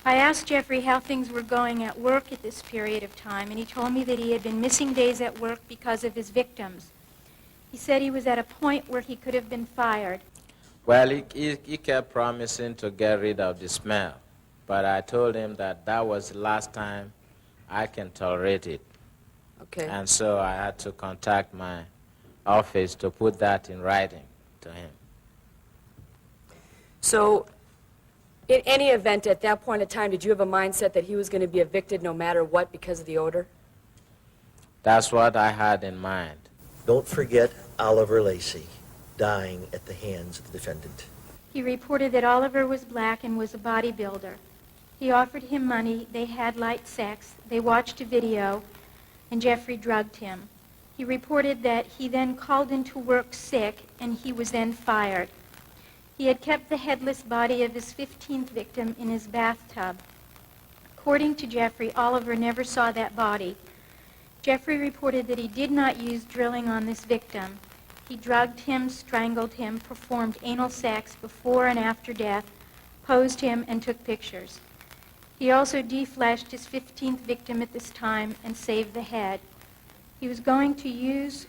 I asked Jeffrey how things were going at work at this period of time, and he told me that he had been missing days at work because of his victims. He said he was at a point where he could have been fired. Well, he kept promising to get rid of the smell, but I told him that that was the last time I can tolerate it. Okay. And so I had to contact my office to put that in writing to him. So In any event, at that point in time, did you have a mindset that he was going to be evicted no matter what because of the odor? That's what I had in mind. Don't forget Oliver Lacey dying at the hands of the defendant. He reported that Oliver was black and was a bodybuilder. He offered him money, they had light sex, they watched a video, and Jeffrey drugged him. He reported that he then called into work sick and he was then fired. He had kept the headless body of his 15th victim in his bathtub. According to Jeffrey, Oliver never saw that body. Jeffrey reported that he did not use drilling on this victim. He drugged him, strangled him, performed anal sex before and after death, posed him, and took pictures. He also defleshed his 15th victim at this time and saved the head. He was going to use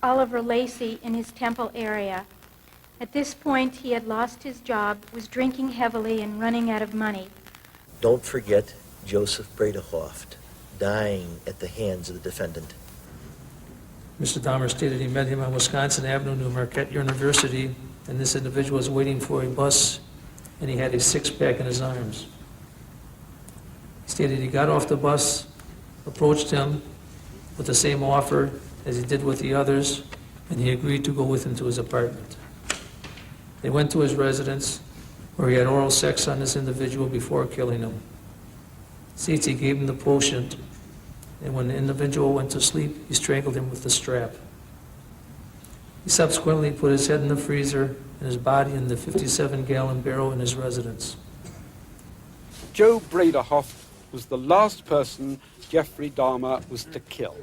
Oliver Lacey in his temple area. At this point, he had lost his job, was drinking heavily, and running out of money. Don't forget Joseph Bredehoft dying at the hands of the defendant. Mr. Dahmer stated he met him on Wisconsin Avenue near Marquette University, and this individual was waiting for a bus, and he had a six-pack in his arms. He stated he got off the bus, approached him with the same offer as he did with the others, and he agreed to go with him to his apartment. They went to his residence, where he had oral sex on this individual before killing him. States he gave him the potion, and when the individual went to sleep, he strangled him with the strap. He subsequently put his head in the freezer and his body in the 57-gallon barrel in his residence. Joe Bredehoft was the last person Jeffrey Dahmer was to kill.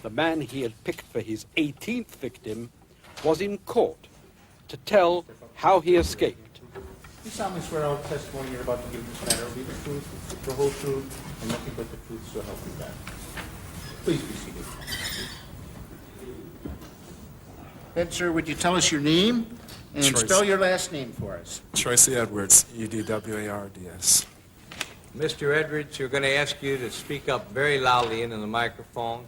The man he had picked for his 18th victim was in court to tell how he escaped. You solemnly swear all testimony you're about to give in this matter will be the truth, the whole truth, and nothing but the truth, so help you God. Please be seated. Then, sir, would you tell us your name and spell your last name for us? Tracy Edwards, Edwards. Mr. Edwards, you're going to ask you to speak up very loudly into the microphone.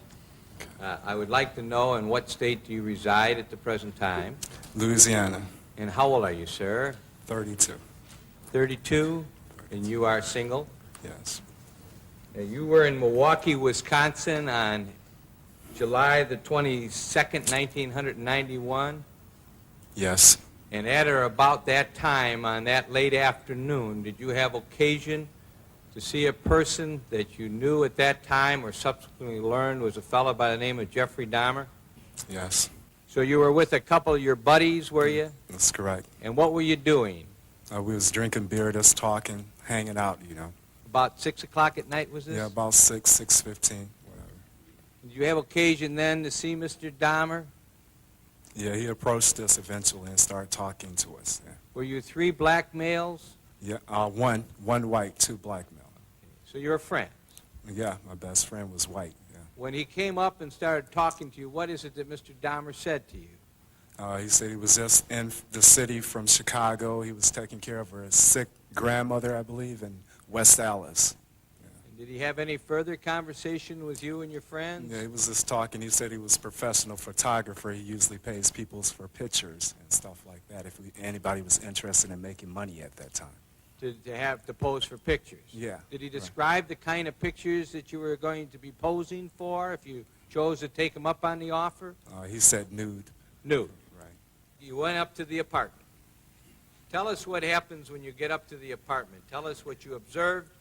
I would like to know in what state do you reside at the present time? Louisiana. And how old are you, sir? 32. 32? And you are single? Yes. Now, you were in Milwaukee, Wisconsin on July the 22nd, 1991? Yes. And at or about that time, on that late afternoon, did you have occasion to see a person that you knew at that time or subsequently learned was a fellow by the name of Jeffrey Dahmer? Yes. So you were with a couple of your buddies, were you? That's correct. And what were you doing? We was drinking beer, just talking, hanging out, you know. About 6 o'clock at night, was this? Yeah, about 6:15, whatever. Did you have occasion then to see Mr. Dahmer? Yeah, he approached us eventually and started talking to us. Yeah, Were you three black males? yeah, one white, two black male. So you're friends. Yeah, my best friend was white. Yeah. When he came up and started talking to you, what is it that Mr. Dahmer said to you? He said he was just in the city from Chicago. He was taking care of her sick grandmother, I believe, in West Allis. And did he have any further conversation with you and your friends? Yeah, he was just talking. He said he was a professional photographer. He usually pays people for pictures and stuff like that if anybody was interested in making money at that time. To have to pose for pictures? Yeah. Did he describe the kind of pictures that you were going to be posing for if you chose to take him up on the offer? He said nude. Nude. Right. You went up to the apartment. Tell us what happens when you get up to the apartment. Tell us what you observed,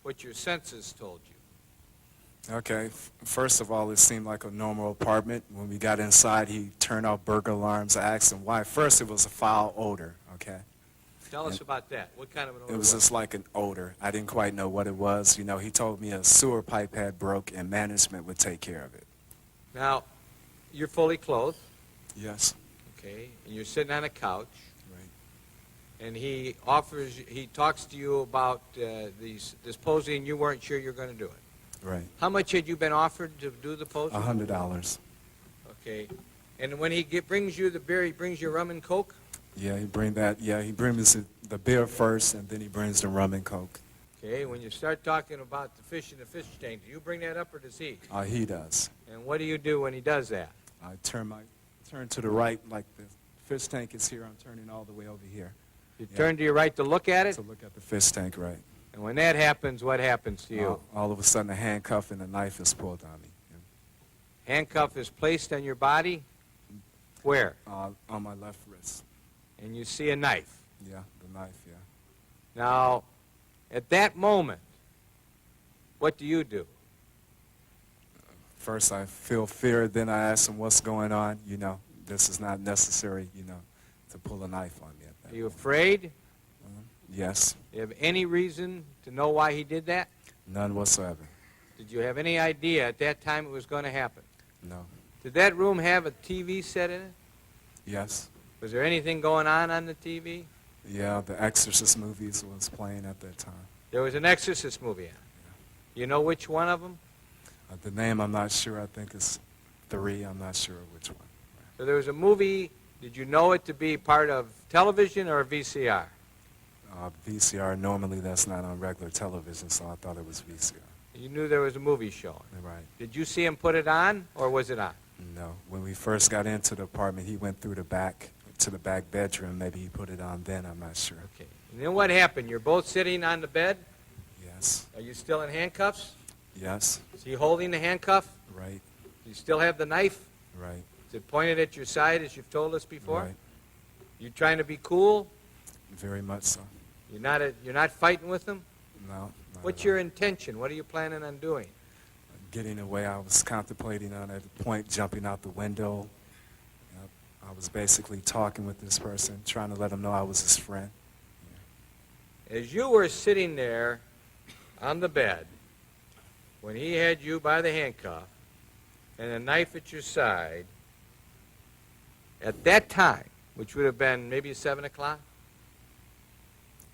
what your senses told you. Okay. First of all, it seemed like a normal apartment. When we got inside, he turned off burglar alarms. I asked him why. First, it was a foul odor, okay? Tell us about that. What kind of an odor? It was just like an odor. I didn't quite know what it was. You know, he told me a sewer pipe had broke and management would take care of it. Now, you're fully clothed. Yes. Okay, and you're sitting on a couch. Right. And he talks to you about this posing, and you weren't sure you're going to do it. Right. How much had you been offered to do the posing? $100. Okay. And when he brings you the beer, he brings you rum and Coke? Yeah, he brings the beer first, and then he brings the rum and Coke. Okay, when you start talking about the fish in the fish tank, do you bring that up or does he? He does. And what do you do when he does that? I turn to the right, like the fish tank is here. I'm turning all the way over here. You turn to your right to look at it? To look at the fish tank, right. And when that happens, what happens to you? All of a sudden, a handcuff and a knife is pulled on me. Handcuff is placed on your body? Where? On my left wrist. And you see a knife? Yeah, the knife, yeah. Now, at that moment, what do you do? First, I feel fear, then I ask him what's going on. You know, this is not necessary, you know, to pull a knife on me. Are you afraid? Yes. Do you have any reason to know why he did that? None whatsoever. Did you have any idea at that time it was going to happen? No. Did that room have a TV set in it? Yes. Was there anything going on the TV? Yeah, the Exorcist movies was playing at that time. There was an Exorcist movie on. You know which one of them? The name I'm not sure. I think it's 3. I'm not sure which one. So there was a movie. Did you know it to be part of television or a VCR? VCR, normally that's not on regular television, so I thought it was VCR. You knew there was a movie showing. Right. Did you see him put it on, or was it on? No. When we first got into the apartment, he went through the back to the back bedroom. Maybe he put it on then. I'm not sure. Okay. And then what happened? You're both sitting on the bed? Yes. Are you still in handcuffs? Yes. Is he holding the handcuff? Right. Do you still have the knife? Right. Is it pointed at your side, as you've told us before? Right. You trying to be cool? Very much so. You're not fighting with him? No. What's your intention? What are you planning on doing? Getting away. I was contemplating on at a point jumping out the window. I was basically talking with this person, trying to let him know I was his friend. As you were sitting there on the bed, when he had you by the handcuff and a knife at your side, at that time, which would have been maybe 7 o'clock?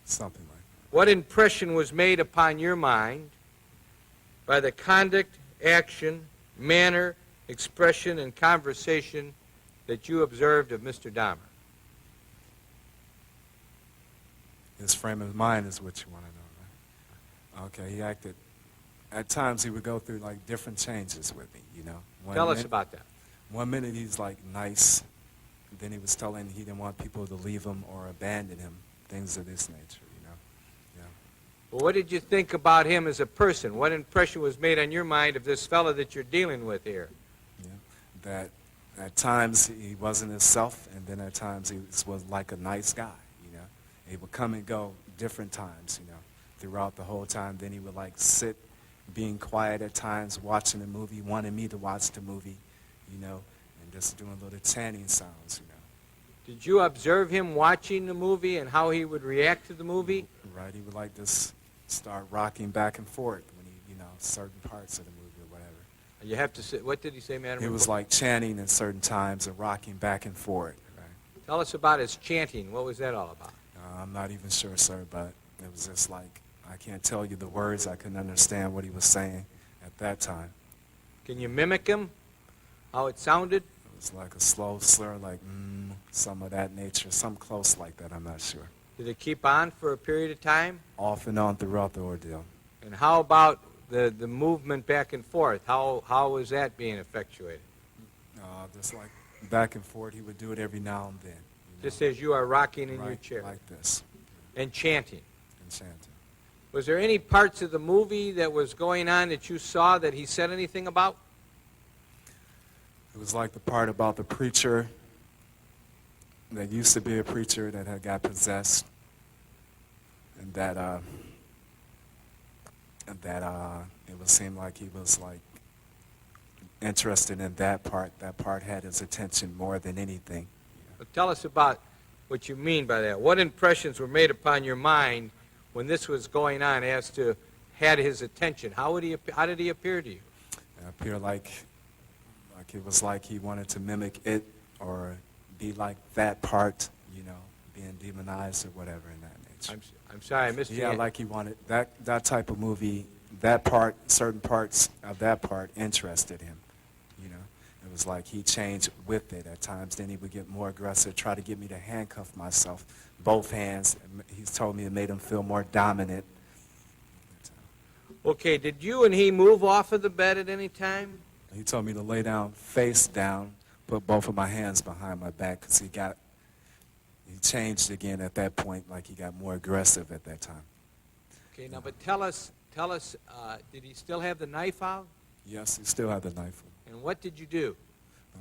Something like that. What impression was made upon your mind by the conduct, action, manner, expression, and conversation that you observed of Mr. Dahmer? His frame of mind is what you want to know, right? Okay, he acted. At times he would go through like different changes with me, you know. Tell us about that. 1 minute he's like nice, then he was telling he didn't want people to leave him or abandon him, things of this nature, you know. Yeah. Well, what did you think about him as a person? What impression was made on your mind of this fellow that you're dealing with here? Yeah. That at times he wasn't himself, and then at times he was like a nice guy, you know. He would come and go different times, you know, throughout the whole time. Then he would like sit, being quiet at times, watching the movie, wanting me to watch the movie, you know, and just doing little chanting sounds, you know. Did you observe him watching the movie and how he would react to the movie? Right, he would like just start rocking back and forth when he, you know, certain parts of the movie or whatever. You have to say, what did he say, madam? He was like chanting in certain times and rocking back and forth. Right? Tell us about his chanting. What was that all about? I'm not even sure, sir, but it was just like, I can't tell you the words. I couldn't understand what he was saying at that time. Can you mimic him? How it sounded? It was like a slow slur, like, some of that nature, some close like that, I'm not sure. Did it keep on for a period of time? Off and on throughout the ordeal. And how about the movement back and forth? How was that being effectuated? Just like back and forth, he would do it every now and then. Just as you are rocking in your chair? Like this. And chanting? And chanting. Was there any parts of the movie that was going on that you saw that he said anything about? It was like the part about the preacher that used to be a preacher that had got possessed, and that it would seem like he was like interested in that part. That part had his attention more than anything. But tell us about what you mean by that. What impressions were made upon your mind when this was going on as to had his attention? How did he appear to you? It appeared like it was like he wanted to mimic it or be like that part, you know, being demonized or whatever in that nature. I'm sorry, I missed you. Yeah, like he wanted that type of movie, that part, certain parts of that part interested him, you know. It was like he changed with it at times. Then he would get more aggressive, try to get me to handcuff myself, both hands. He's told me it made him feel more dominant. Okay, did you and he move off of the bed at any time? He told me to lay down, face down, put both of my hands behind my back because he changed again at that point, like he got more aggressive at that time. Okay, now, but tell us, did he still have the knife out? Yes, he still had the knife. And what did you do?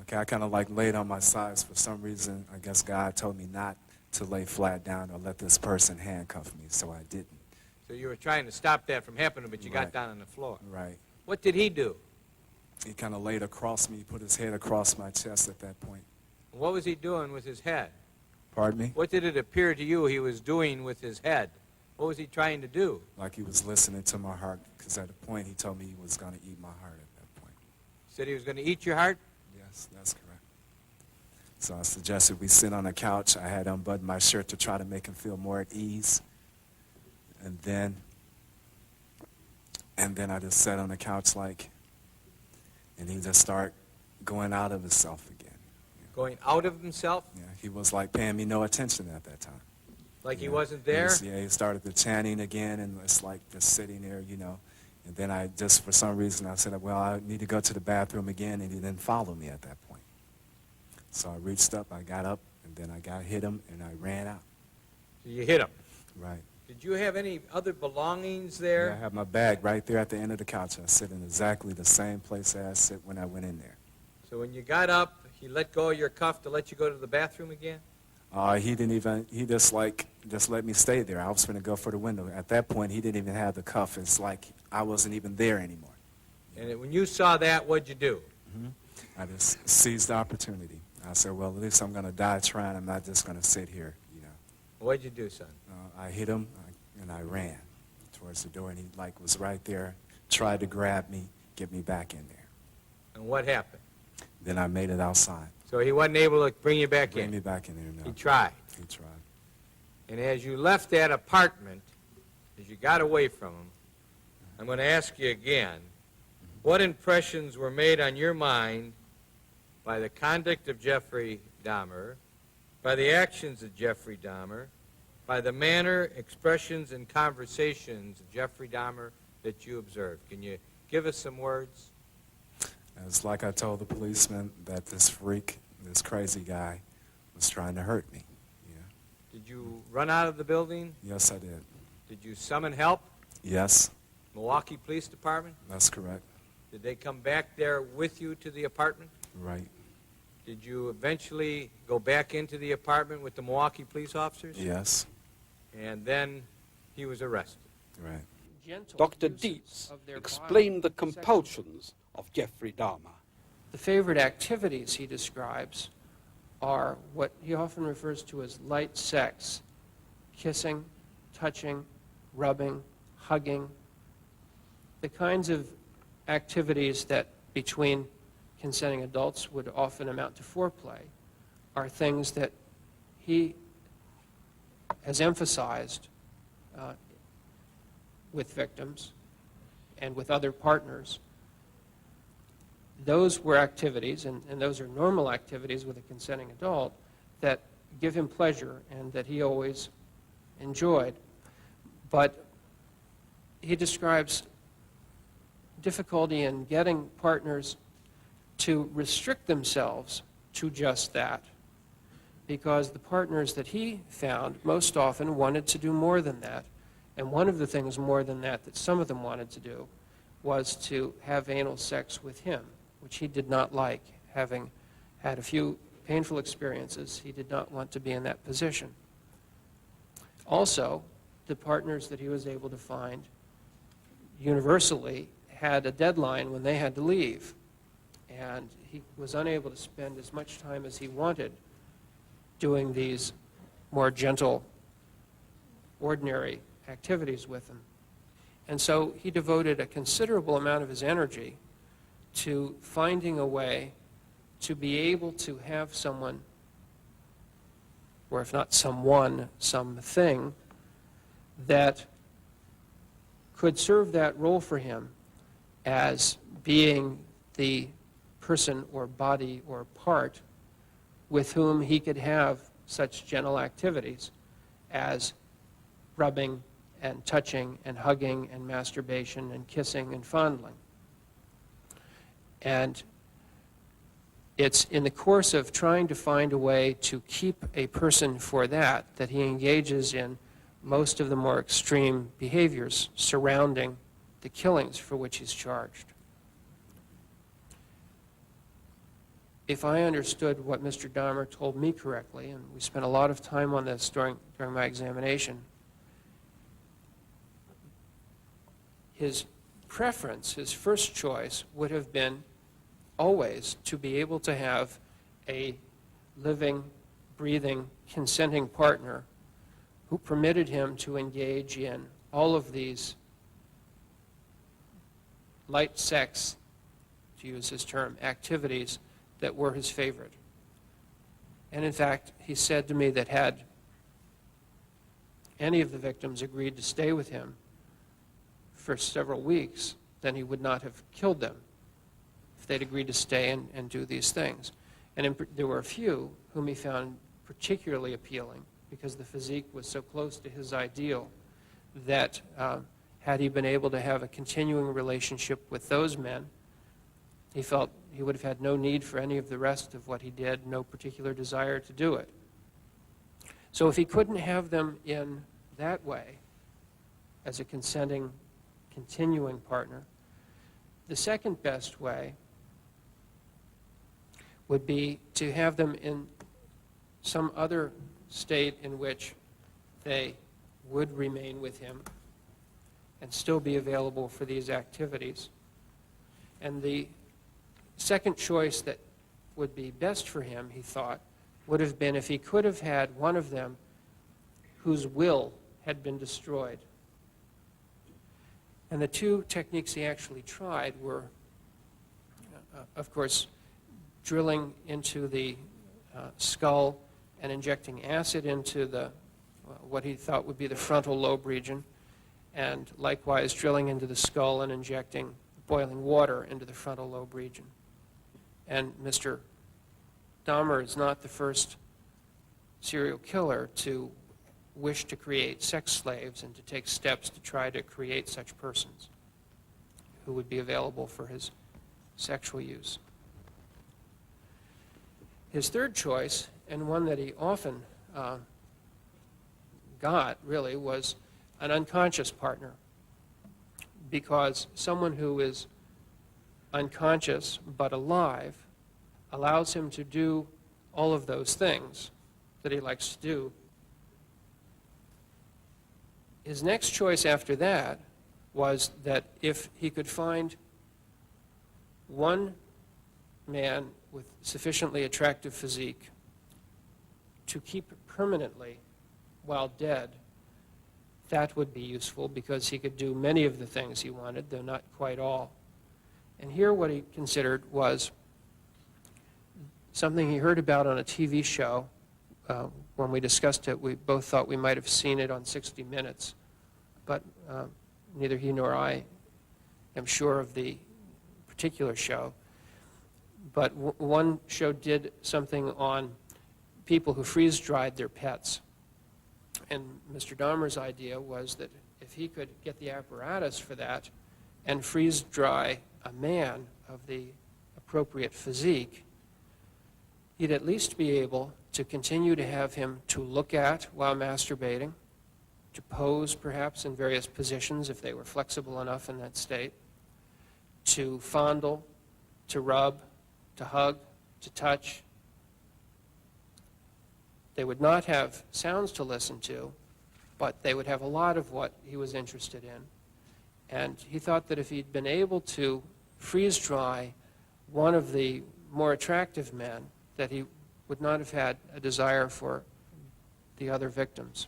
Okay, I kind of like laid on my sides. For some reason, I guess God told me not to lay flat down or let this person handcuff me, so I didn't. So you were trying to stop that from happening, but you Right. got down on the floor. Right. What did he do? He kind of laid across me, put his head across my chest at that point. What was he doing with his head? Pardon me? What did it appear to you he was doing with his head? What was he trying to do? Like he was listening to my heart, because at a point he told me he was going to eat my heart at that point. Said he was going to eat your heart? Yes, that's correct. So I suggested we sit on the couch. I had unbuttoned my shirt to try to make him feel more at ease. And then I just sat on the couch and he just started going out of himself again. Going out of himself? Yeah, he was like paying me no attention at that time. Like he wasn't there? He started the chanting again, and it's like just sitting there, And then I just, for some reason, I said, well, I need to go to the bathroom again, and he didn't follow me at that point. So I reached up, I got up, and then I hit him, and I ran out. So you hit him? Right. Did you have any other belongings there? Yeah, I have my bag right there at the end of the couch. I sit in exactly the same place I sit when I went in there. So when you got up, he let go of your cuff to let you go to the bathroom again? He just let me stay there. I was going to go for the window. At that point, he didn't even have the cuff. It's like I wasn't even there anymore. And when you saw that, what'd you do? I just seized the opportunity. I said, well, at least I'm going to die trying. I'm not just going to sit here, What'd you do, son? I hit him, and I ran towards the door, and he was right there, tried to grab me, get me back in there. And what happened? Then I made it outside. So he wasn't able to bring you back in? Bring me back in there, no. He tried? He tried. And as you left that apartment, as you got away from him, I'm going to ask you again, what impressions were made on your mind by the conduct of Jeffrey Dahmer, by the actions of Jeffrey Dahmer, by the manner, expressions, and conversations of Jeffrey Dahmer that you observed? Can you give us some words? It's like I told the policeman that this freak, this crazy guy, was trying to hurt me. Did you run out of the building? Yes, I did. Did you summon help? Yes. Milwaukee Police Department? That's correct. Did they come back there with you to the apartment? Right. Did you eventually go back into the apartment with the Milwaukee police officers? Yes. And then he was arrested. Right. Dr. Dietz explained the compulsions of Jeffrey Dahmer. The favorite activities he describes are what he often refers to as light sex: kissing, touching, rubbing, hugging. The kinds of activities that between consenting adults would often amount to foreplay are things that he has emphasized with victims and with other partners. Those were activities, and those are normal activities with a consenting adult, that give him pleasure and that he always enjoyed. But he describes difficulty in getting partners to restrict themselves to just that, because the partners that he found most often wanted to do more than that. And one of the things more than that some of them wanted to do was to have anal sex with him, which he did not like. Having had a few painful experiences, he did not want to be in that position. Also, the partners that he was able to find universally had a deadline when they had to leave, and he was unable to spend as much time as he wanted doing these more gentle, ordinary activities with them. And so he devoted a considerable amount of his energy to finding a way to be able to have someone, or if not someone, something, that could serve that role for him as being the person or body or part with whom he could have such gentle activities as rubbing and touching and hugging and masturbation and kissing and fondling. And it's in the course of trying to find a way to keep a person for that he engages in most of the more extreme behaviors surrounding the killings for which he's charged. If I understood what Mr. Dahmer told me correctly, and we spent a lot of time on this during my examination, his preference, his first choice, would have been always to be able to have a living, breathing, consenting partner who permitted him to engage in all of these light sex, to use his term, activities that were his favorite. And in fact, he said to me that had any of the victims agreed to stay with him for several weeks, then he would not have killed them if they'd agreed to stay and do these things. And there were a few whom he found particularly appealing because the physique was so close to his ideal that had he been able to have a continuing relationship with those men, he felt he would have had no need for any of the rest of what he did, no particular desire to do it. So if he couldn't have them in that way, as a consenting, continuing partner, the second best way would be to have them in some other state in which they would remain with him and still be available for these activities. And the second choice that would be best for him, he thought, would have been if he could have had one of them whose will had been destroyed. And the two techniques he actually tried were, of course, drilling into the skull and injecting acid into the what he thought would be the frontal lobe region, and likewise drilling into the skull and injecting boiling water into the frontal lobe region. And Mr. Dahmer is not the first serial killer to wish to create sex slaves and to take steps to try to create such persons who would be available for his sexual use. His third choice, and one that he often got, really, was an unconscious partner, because someone who is unconscious but alive allows him to do all of those things that he likes to do. His next choice after that was that if he could find one man with sufficiently attractive physique to keep permanently while dead, that would be useful because he could do many of the things he wanted, though not quite all. And here what he considered was something he heard about on a TV show. When we discussed it, we both thought we might have seen it on 60 Minutes, but neither he nor I am sure of the particular show. But one show did something on people who freeze-dried their pets. And Mr. Dahmer's idea was that if he could get the apparatus for that and freeze-dry a man of the appropriate physique, he'd at least be able to continue to have him to look at while masturbating, to pose perhaps in various positions if they were flexible enough in that state, to fondle, to rub, to hug, to touch. They would not have sounds to listen to, but they would have a lot of what he was interested in. And he thought that if he'd been able to freeze-dry one of the more attractive men, that he would not have had a desire for the other victims.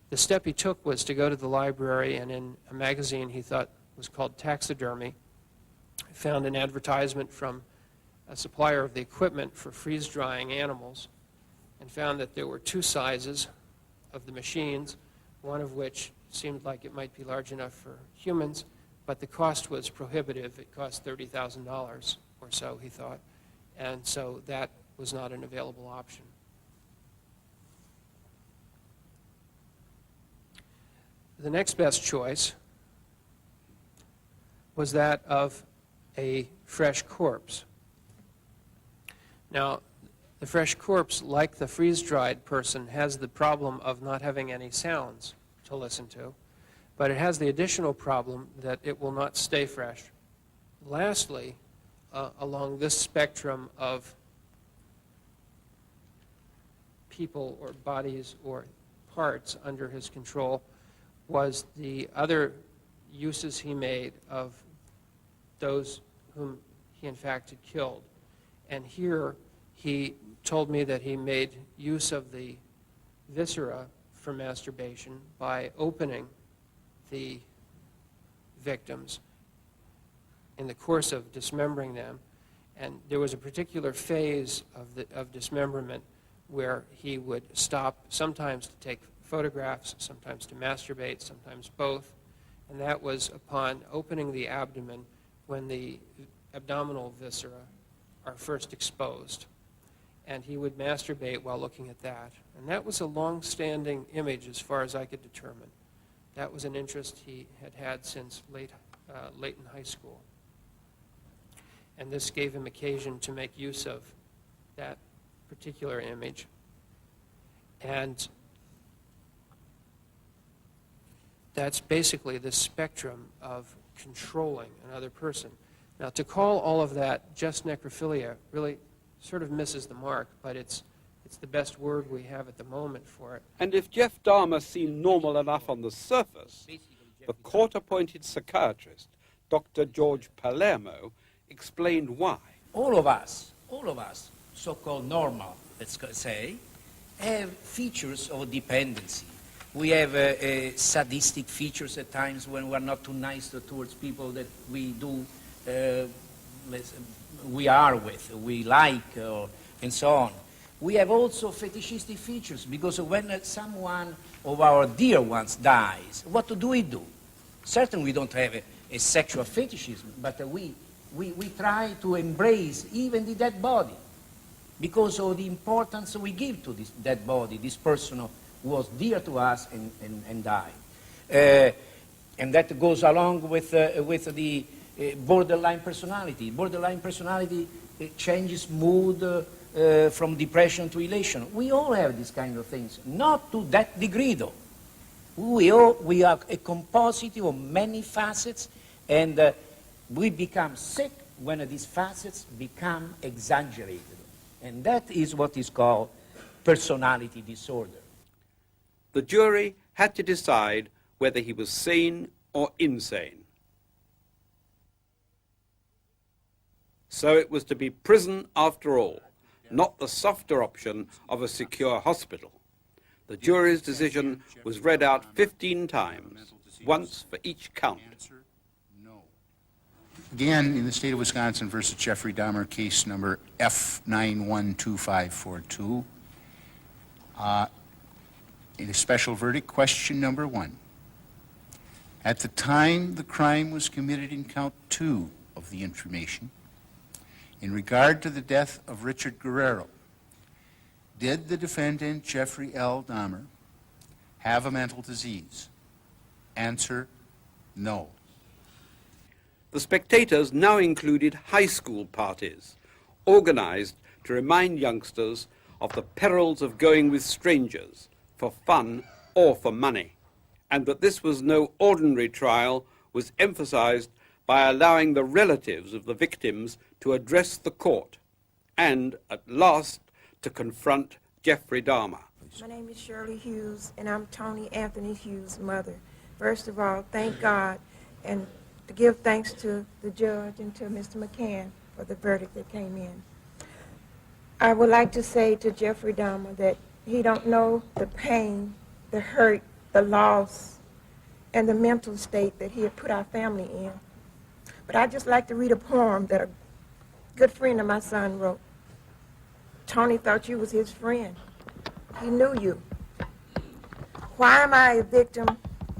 The step he took was to go to the library, and in a magazine he thought was called Taxidermy, found an advertisement from a supplier of the equipment for freeze-drying animals, and found that there were two sizes of the machines, one of which seemed like it might be large enough for humans, but the cost was prohibitive. It cost $30,000 or so, he thought, and so that was not an available option. The next best choice was that of a fresh corpse. Now, the fresh corpse, like the freeze-dried person, has the problem of not having any sounds to listen to, but it has the additional problem that it will not stay fresh. Lastly, along this spectrum of people or bodies or parts under his control was the other uses he made of those whom he in fact had killed. And here he told me that he made use of the viscera for masturbation by opening the victims in the course of dismembering them. And there was a particular phase of dismemberment where he would stop sometimes to take photographs, sometimes to masturbate, sometimes both. And that was upon opening the abdomen when the abdominal viscera are first exposed. And he would masturbate while looking at that. And that was a long-standing image as far as I could determine. That was an interest he had had since late in high school. And this gave him occasion to make use of that particular image. And that's basically the spectrum of controlling another person. Now, to call all of that just necrophilia really sort of misses the mark, but it's the best word we have at the moment for it. And if Jeff Dahmer seemed normal enough on the surface, the court-appointed psychiatrist, Dr. George Palermo, explained why. All of us, so-called normal, let's say, have features of dependency. We have sadistic features at times when we're not too nice towards people that we are with, we like, and so on. We have also fetishistic features because when someone of our dear ones dies, what do we do? Certainly we don't have a sexual fetishism, but we try to embrace even the dead body because of the importance we give to this dead body, this person who was dear to us and died. And that goes along with the borderline personality. Borderline personality changes mood from depression to elation. We all have these kind of things, not to that degree though. We are a composite of many facets, and we become sick when these facets become exaggerated. And that is what is called personality disorder. The jury had to decide whether he was sane or insane. So it was to be prison after all, not the softer option of a secure hospital. The jury's decision was read out 15 times, once for each count. Again, in the state of Wisconsin versus Jeffrey Dahmer, case number F912542, in a special verdict, question number 1. At the time the crime was committed in count 2 of the information, in regard to the death of Richard Guerrero, did the defendant, Jeffrey L. Dahmer, have a mental disease? Answer, no. The spectators now included high school parties, organized to remind youngsters of the perils of going with strangers for fun or for money, and that this was no ordinary trial was emphasized by allowing the relatives of the victims to address the court and, at last, to confront Jeffrey Dahmer. My name is Shirley Hughes, and I'm Tony Anthony Hughes' mother. First of all, thank God, and to give thanks to the judge and to Mr. McCann for the verdict that came in. I would like to say to Jeffrey Dahmer that he don't know the pain, the hurt, the loss, and the mental state that he had put our family in. But I'd just like to read a poem that a good friend of my son wrote. Tony thought you was his friend. He knew you. Why am I a victim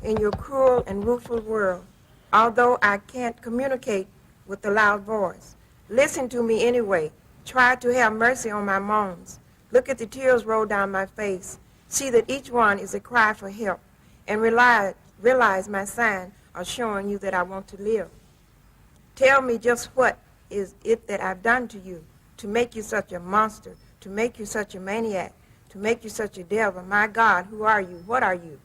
in your cruel and rueful world, although I can't communicate with a loud voice? Listen to me anyway. Try to have mercy on my moans. Look at the tears roll down my face. See that each one is a cry for help. And realize my sign are showing you that I want to live. Tell me just what is it that I've done to you. to make you such a monster, to make you such a maniac, to make you such a devil. My God, who are you? What are you?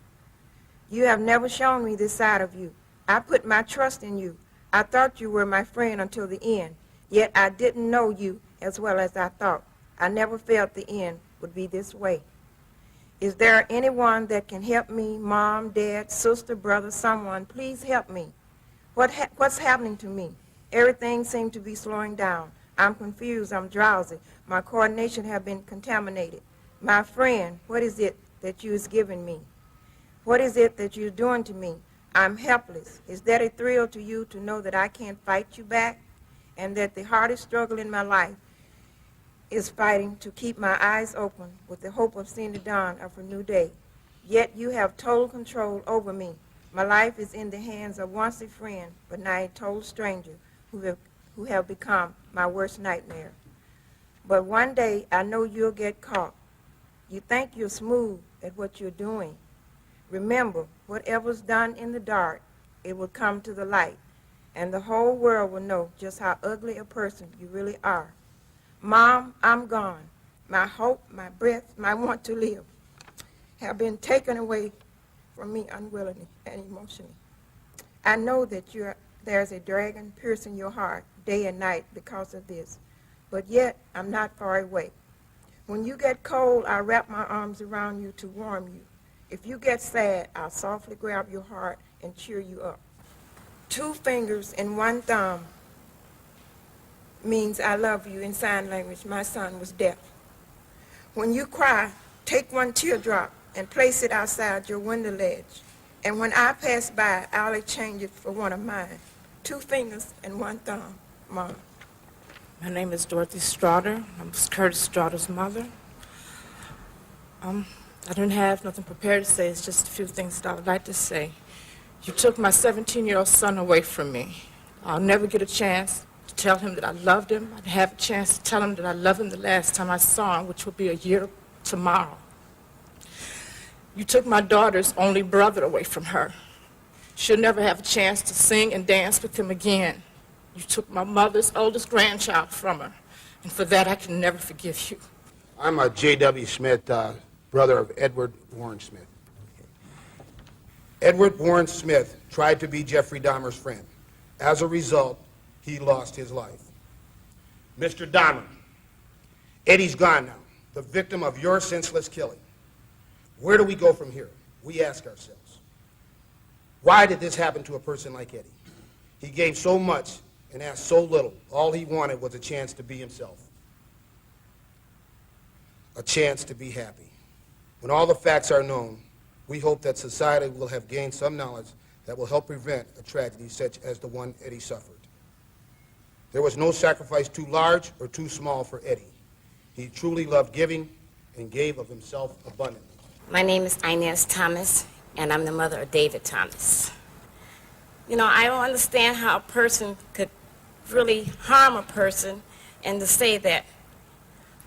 You have never shown me this side of you. I put my trust in you. I thought you were my friend until the end, yet I didn't know you as well as I thought. I never felt the end would be this way. Is there anyone that can help me? Mom, dad, sister, brother, someone, please help me. What's happening to me? Everything seems to be slowing down. I'm confused, I'm drowsy. My coordination has been contaminated. My friend, what is it that you is giving me? What is it that you're doing to me? I'm helpless. Is that a thrill to you to know that I can't fight you back? And that the hardest struggle in my life is fighting to keep my eyes open with the hope of seeing the dawn of a new day. Yet you have total control over me. My life is in the hands of once a friend, but now a total stranger who have become my worst nightmare. But one day I know you'll get caught. You think you're smooth at what you're doing. Remember, whatever's done in the dark, it will come to the light, and the whole world will know just how ugly a person you really are. Mom, I'm gone. My hope, my breath, my want to live have been taken away from me unwillingly and emotionally. I know that there's a dragon piercing your heart day and night because of this, but yet I'm not far away. When you get cold, I wrap my arms around you to warm you. If you get sad, I'll softly grab your heart and cheer you up. 2 fingers and 1 thumb means I love you in sign language. My son was deaf. When you cry, take 1 teardrop and place it outside your window ledge. And when I pass by, I'll exchange it for one of mine. 2 fingers and 1 thumb, Mom. My name is Dorothy Straughter. I'm Curtis Straughter's mother. I didn't have nothing prepared to say. It's just a few things that I would like to say. You took my 17-year-old son away from me. I'll never get a chance to tell him that I loved him. I'd have a chance to tell him that I loved him the last time I saw him, which will be a year tomorrow. You took my daughter's only brother away from her. She'll never have a chance to sing and dance with him again. You took my mother's oldest grandchild from her, and for that I can never forgive you. I'm a J.W. Smith, brother of Edward Warren Smith. Edward Warren Smith tried to be Jeffrey Dahmer's friend. As a result, he lost his life. Mr. Dahmer, Eddie's gone now, the victim of your senseless killing. Where do we go from here? We ask ourselves. Why did this happen to a person like Eddie? He gave so much and asked so little. All he wanted was a chance to be himself. A chance to be happy. When all the facts are known, we hope that society will have gained some knowledge that will help prevent a tragedy such as the one Eddie suffered. There was no sacrifice too large or too small for Eddie. He truly loved giving and gave of himself abundantly. My name is Inez Thomas, and I'm the mother of David Thomas. You know, I don't understand how a person could really harm a person and to say that,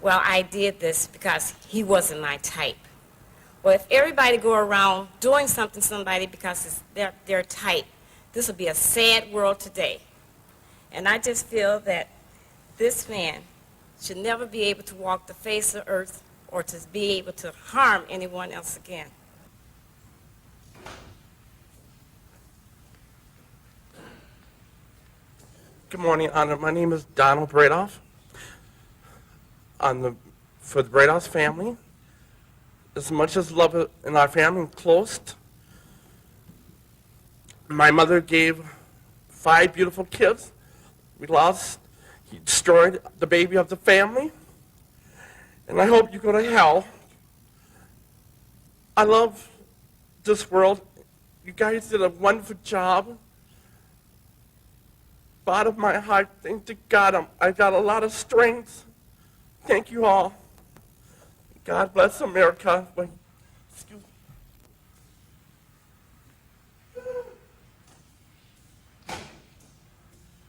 well, I did this because he wasn't my type. Well, if everybody go around doing something to somebody because it's their type, this would be a sad world today. And I just feel that this man should never be able to walk the face of earth or to be able to harm anyone else again. Good morning, Honor. My name is Donald Bradoff. For the Bradoff family, as much as love in our family close, my mother gave 5 beautiful kids. We lost, he destroyed the baby of the family, and I hope you go to hell. I love this world. You guys did a wonderful job. Bottom of my heart, thank to God, I got a lot of strength. Thank you all. God bless America. Excuse me.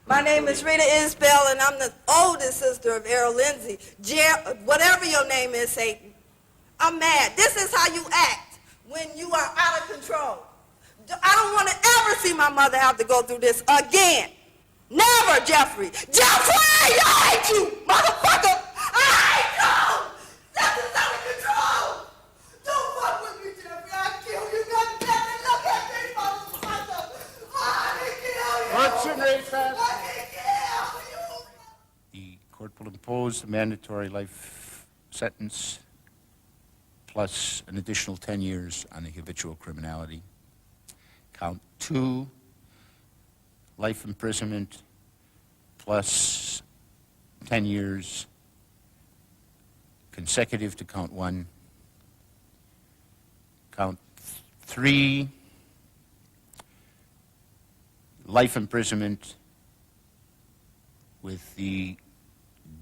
My name is Rita Isbell, and I'm the oldest sister of Errol Lindsay. Whatever your name is, Satan, I'm mad. This is how you act when you are out of control. I don't want to ever see my mother have to go through this again. Never, Jeffrey. Jeffrey! Hey, I hate you, motherfucker! I hate you! Nothing's under control! Don't fuck with me, Jeffrey. I'll kill you. God damn it, look at me, motherfucker! I can kill you! What's your name, fast? I can kill you! The court will impose a mandatory life sentence plus an additional 10 years on the habitual criminality. Count 2, life imprisonment plus 10 years consecutive to count 1. Count 3, life imprisonment with the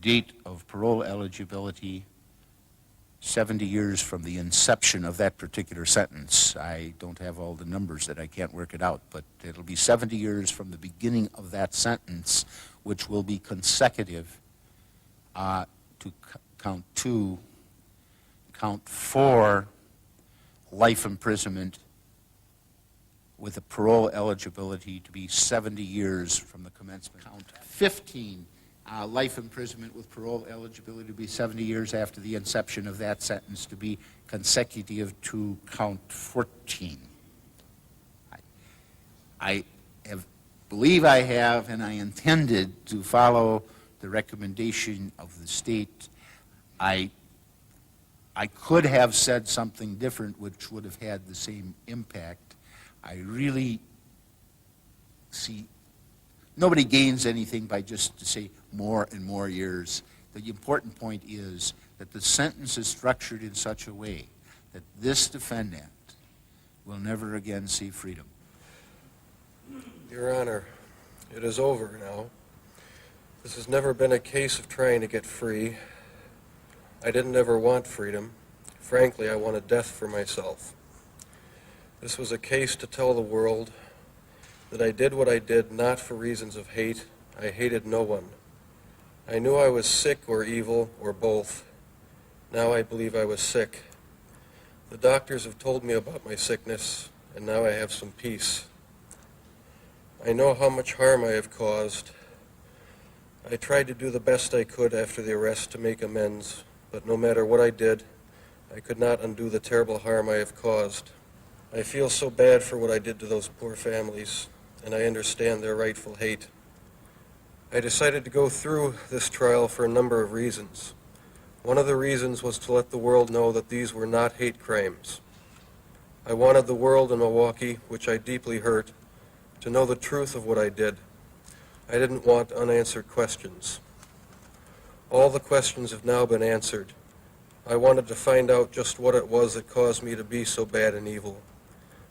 date of parole eligibility 70 years from the inception of that particular sentence. I don't have all the numbers that I can't work it out, but it'll be 70 years from the beginning of that sentence, which will be consecutive to count 2. Count 4, life imprisonment with a parole eligibility to be 70 years from the commencement. Count 15, life imprisonment with parole eligibility to be 70 years after the inception of that sentence to be consecutive to count 14. I believe I have, and I intended to follow the recommendation of the state. I could have said something different which would have had the same impact. I really see nobody gains anything by just to say more and more years. The important point is that the sentence is structured in such a way that this defendant will never again see freedom. Your Honor, it is over now. This has never been a case of trying to get free. I didn't ever want freedom. Frankly, I wanted death for myself. This was a case to tell the world that I did what I did not for reasons of hate. I hated no one. I knew I was sick or evil or both. Now I believe I was sick. The doctors have told me about my sickness, and now I have some peace. I know how much harm I have caused. I tried to do the best I could after the arrest to make amends, but no matter what I did, I could not undo the terrible harm I have caused. I feel so bad for what I did to those poor families, and I understand their rightful hate. I decided to go through this trial for a number of reasons. One of the reasons was to let the world know that these were not hate crimes. I wanted the world in Milwaukee, which I deeply hurt, to know the truth of what I did. I didn't want unanswered questions. All the questions have now been answered. I wanted to find out just what it was that caused me to be so bad and evil.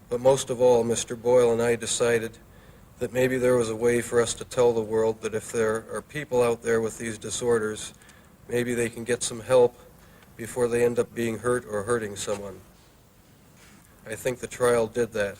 But most of all, Mr. Boyle and I decided that maybe there was a way for us to tell the world that if there are people out there with these disorders, maybe they can get some help before they end up being hurt or hurting someone. I think the trial did that.